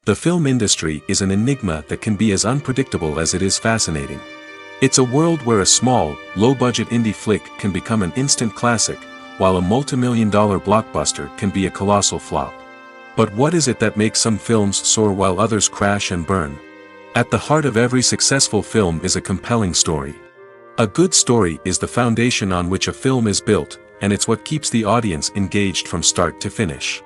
The film industry is an enigma that can be as unpredictable as it is fascinating. It's a world where a small, low-budget indie flick can become an instant classic, while a multi-million-dollar blockbuster can be a colossal flop. But what is it that makes some films soar while others crash and burn? At the heart of every successful film is a compelling story. A good story is the foundation on which a film is built, and it's what keeps the audience engaged from start to finish.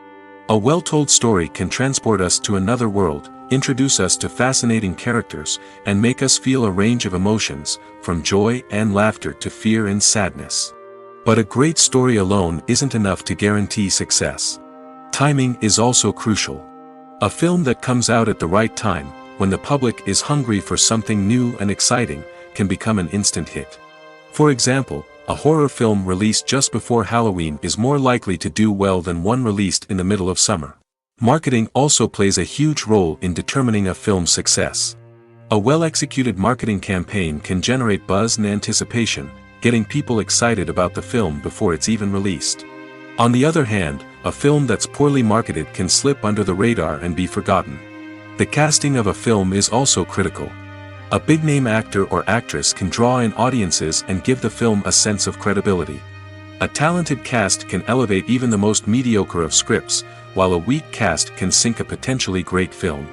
A well-told story can transport us to another world, introduce us to fascinating characters, and make us feel a range of emotions, from joy and laughter to fear and sadness. But a great story alone isn't enough to guarantee success. Timing is also crucial. A film that comes out at the right time, when the public is hungry for something new and exciting, can become an instant hit. For example, a horror film released just before Halloween is more likely to do well than one released in the middle of summer. Marketing also plays a huge role in determining a film's success. A well-executed marketing campaign can generate buzz and anticipation, getting people excited about the film before it's even released. On the other hand, a film that's poorly marketed can slip under the radar and be forgotten. The casting of a film is also critical. A big-name actor or actress can draw in audiences and give the film a sense of credibility. A talented cast can elevate even the most mediocre of scripts, while a weak cast can sink a potentially great film.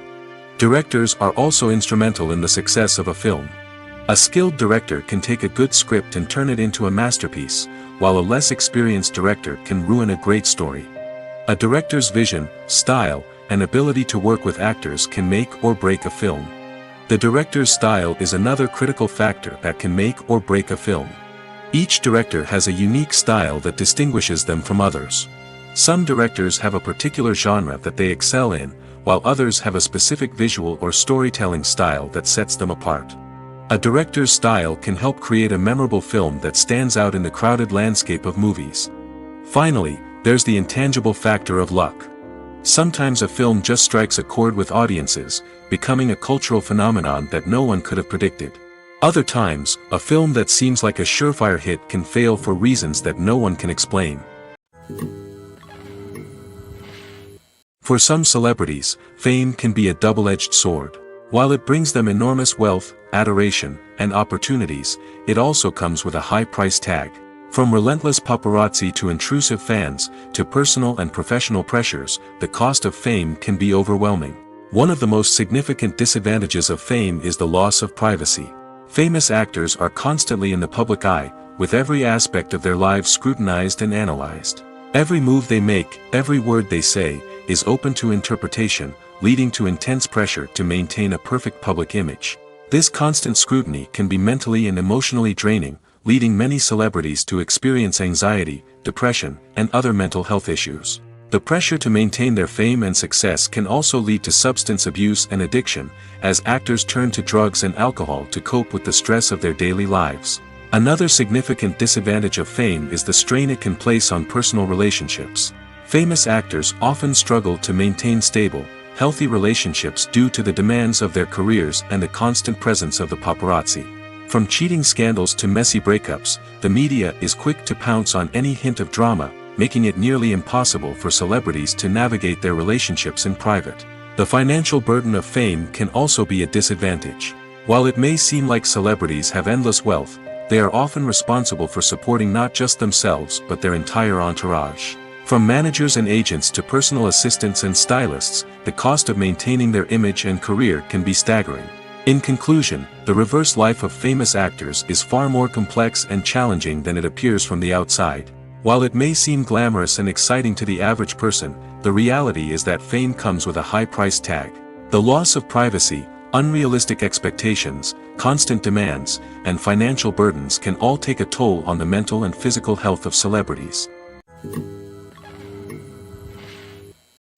Directors are also instrumental in the success of a film. A skilled director can take a good script and turn it into a masterpiece, while a less experienced director can ruin a great story. A director's vision, style, and ability to work with actors can make or break a film. The director's style is another critical factor that can make or break a film. Each director has a unique style that distinguishes them from others. Some directors have a particular genre that they excel in, while others have a specific visual or storytelling style that sets them apart. A director's style can help create a memorable film that stands out in the crowded landscape of movies. Finally, there's the intangible factor of luck. Sometimes a film just strikes a chord with audiences, becoming a cultural phenomenon that no one could have predicted. Other times, a film that seems like a surefire hit can fail for reasons that no one can explain. For some celebrities, fame can be a double-edged sword. While it brings them enormous wealth, adoration, and opportunities, it also comes with a high price tag. From relentless paparazzi to intrusive fans, to personal and professional pressures, the cost of fame can be overwhelming. One of the most significant disadvantages of fame is the loss of privacy. Famous actors are constantly in the public eye, with every aspect of their lives scrutinized and analyzed. Every move they make, every word they say, is open to interpretation, leading to intense pressure to maintain a perfect public image. This constant scrutiny can be mentally and emotionally draining, leading many celebrities to experience anxiety, depression, and other mental health issues. The pressure to maintain their fame and success can also lead to substance abuse and addiction, as actors turn to drugs and alcohol to cope with the stress of their daily lives. Another significant disadvantage of fame is the strain it can place on personal relationships. Famous actors often struggle to maintain stable, healthy relationships due to the demands of their careers and the constant presence of the paparazzi. From cheating scandals to messy breakups, the media is quick to pounce on any hint of drama, making it nearly impossible for celebrities to navigate their relationships in private. The financial burden of fame can also be a disadvantage. While it may seem like celebrities have endless wealth, they are often responsible for supporting not just themselves but their entire entourage. From managers and agents to personal assistants and stylists, the cost of maintaining their image and career can be staggering. In conclusion, the reverse life of famous actors is far more complex and challenging than it appears from the outside. While it may seem glamorous and exciting to the average person, the reality is that fame comes with a high price tag. The loss of privacy, unrealistic expectations, constant demands, and financial burdens can all take a toll on the mental and physical health of celebrities.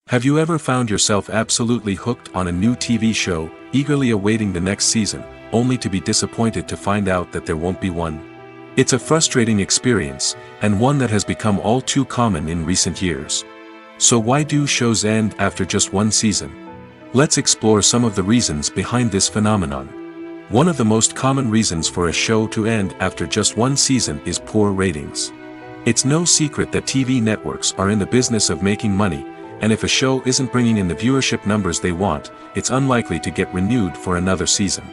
Have you ever found yourself absolutely hooked on a new TV show, eagerly awaiting the next season, only to be disappointed to find out that there won't be one? It's a frustrating experience, and one that has become all too common in recent years. So why do shows end after just one season? Let's explore some of the reasons behind this phenomenon. One of the most common reasons for a show to end after just one season is poor ratings. It's no secret that TV networks are in the business of making money, and if a show isn't bringing in the viewership numbers they want, it's unlikely to get renewed for another season.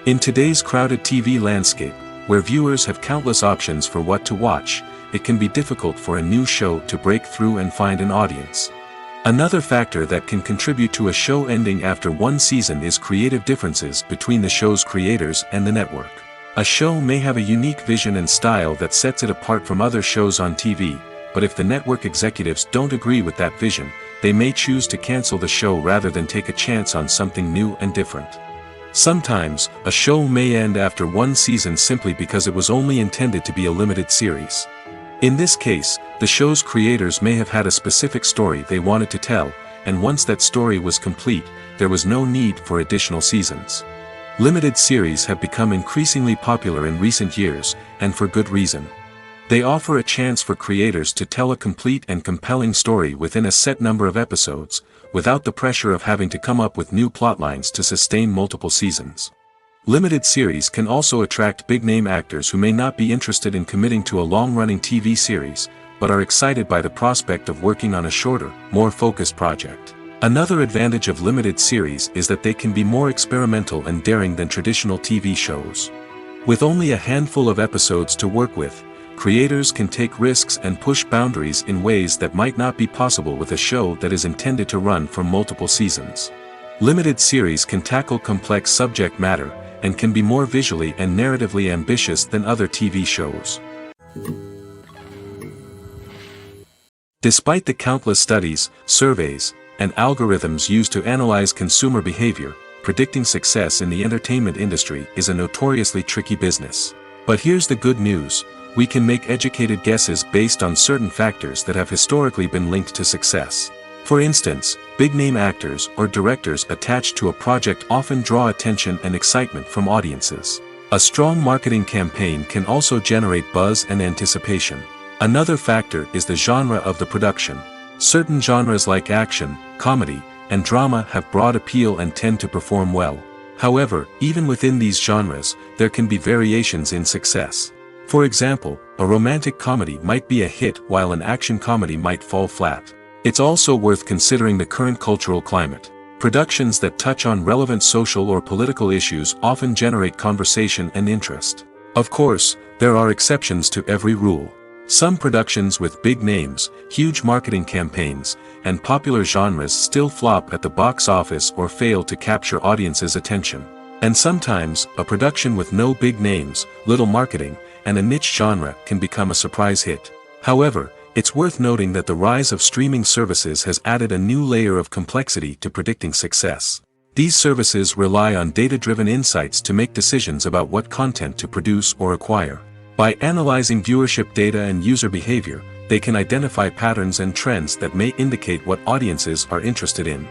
In today's crowded TV landscape, where viewers have countless options for what to watch, it can be difficult for a new show to break through and find an audience. Another factor that can contribute to a show ending after one season is creative differences between the show's creators and the network. A show may have a unique vision and style that sets it apart from other shows on TV, but if the network executives don't agree with that vision, they may choose to cancel the show rather than take a chance on something new and different. Sometimes, a show may end after one season simply because it was only intended to be a limited series. In this case, the show's creators may have had a specific story they wanted to tell, and once that story was complete, there was no need for additional seasons. Limited series have become increasingly popular in recent years, and for good reason. They offer a chance for creators to tell a complete and compelling story within a set number of episodes, without the pressure of having to come up with new plotlines to sustain multiple seasons. Limited series can also attract big-name actors who may not be interested in committing to a long-running TV series, but are excited by the prospect of working on a shorter, more focused project. Another advantage of limited series is that they can be more experimental and daring than traditional TV shows. With only a handful of episodes to work with, creators can take risks and push boundaries in ways that might not be possible with a show that is intended to run for multiple seasons. Limited series can tackle complex subject matter, and can be more visually and narratively ambitious than other TV shows. Despite the countless studies, surveys, and algorithms used to analyze consumer behavior, predicting success in the entertainment industry is a notoriously tricky business. But here's the good news: we can make educated guesses based on certain factors that have historically been linked to success. For instance, big-name actors or directors attached to a project often draw attention and excitement from audiences. A strong marketing campaign can also generate buzz and anticipation. Another factor is the genre of the production. Certain genres like action, comedy, and drama have broad appeal and tend to perform well. However, even within these genres, there can be variations in success. For example, a romantic comedy might be a hit while an action comedy might fall flat. It's also worth considering the current cultural climate. Productions that touch on relevant social or political issues often generate conversation and interest. Of course, there are exceptions to every rule. Some productions with big names, huge marketing campaigns, and popular genres still flop at the box office or fail to capture audiences' attention. And sometimes, a production with no big names, little marketing, and a niche genre can become a surprise hit. However, it's worth noting that the rise of streaming services has added a new layer of complexity to predicting success. These services rely on data-driven insights to make decisions about what content to produce or acquire. By analyzing viewership data and user behavior, they can identify patterns and trends that may indicate what audiences are interested in.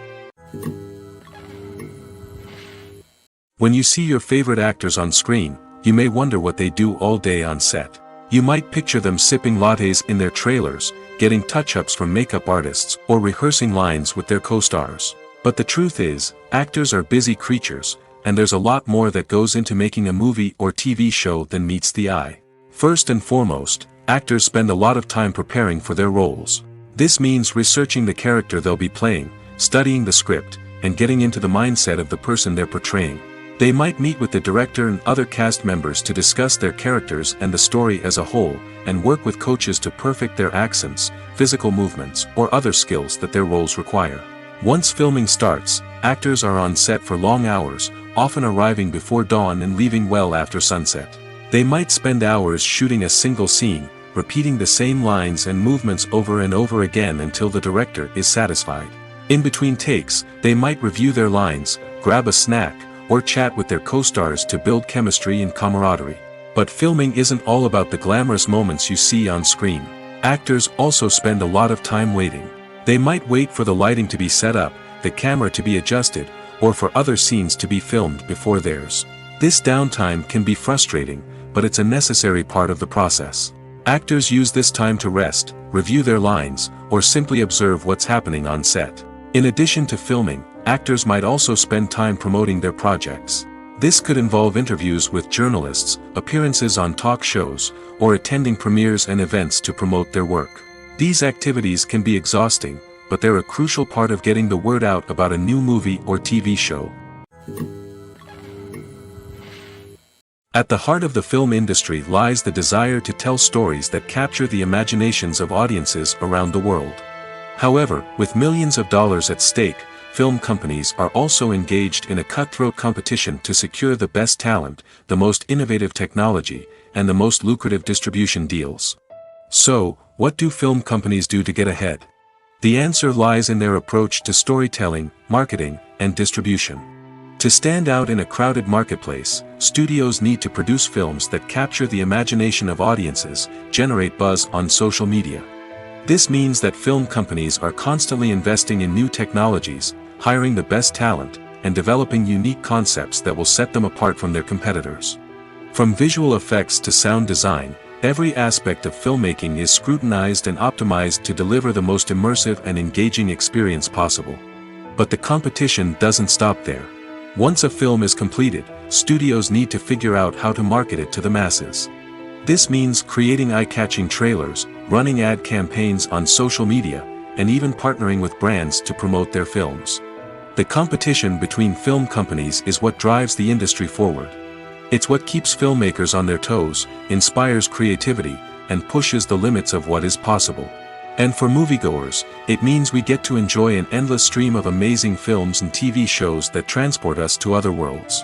When you see your favorite actors on screen, you may wonder what they do all day on set. You might picture them sipping lattes in their trailers, getting touch-ups from makeup artists, or rehearsing lines with their co-stars. But the truth is, actors are busy creatures, and there's a lot more that goes into making a movie or TV show than meets the eye. First and foremost, actors spend a lot of time preparing for their roles. This means researching the character they'll be playing, studying the script, and getting into the mindset of the person they're portraying. They might meet with the director and other cast members to discuss their characters and the story as a whole, and work with coaches to perfect their accents, physical movements, or other skills that their roles require. Once filming starts, actors are on set for long hours, often arriving before dawn and leaving well after sunset. They might spend hours shooting a single scene, repeating the same lines and movements over and over again until the director is satisfied. In between takes, they might review their lines, grab a snack, or chat with their co-stars to build chemistry and camaraderie. But filming isn't all about the glamorous moments you see on screen. Actors also spend a lot of time waiting. They might wait for the lighting to be set up, the camera to be adjusted, or for other scenes to be filmed before theirs. This downtime can be frustrating, but it's a necessary part of the process. Actors use this time to rest, review their lines, or simply observe what's happening on set. In addition to filming, actors might also spend time promoting their projects. This could involve interviews with journalists, appearances on talk shows, or attending premieres and events to promote their work. These activities can be exhausting, but they're a crucial part of getting the word out about a new movie or TV show. At the heart of the film industry lies the desire to tell stories that capture the imaginations of audiences around the world. However, with millions of dollars at stake, film companies are also engaged in a cutthroat competition to secure the best talent, the most innovative technology, and the most lucrative distribution deals. So, what do film companies do to get ahead? The answer lies in their approach to storytelling, marketing, and distribution. To stand out in a crowded marketplace, studios need to produce films that capture the imagination of audiences, generate buzz on social media. This means that film companies are constantly investing in new technologies, hiring the best talent, and developing unique concepts that will set them apart from their competitors. From visual effects to sound design, every aspect of filmmaking is scrutinized and optimized to deliver the most immersive and engaging experience possible. But the competition doesn't stop there. Once a film is completed, studios need to figure out how to market it to the masses. This means creating eye-catching trailers, running ad campaigns on social media, and even partnering with brands to promote their films. The competition between film companies is what drives the industry forward. It's what keeps filmmakers on their toes, inspires creativity, and pushes the limits of what is possible. And for moviegoers, it means we get to enjoy an endless stream of amazing films and TV shows that transport us to other worlds.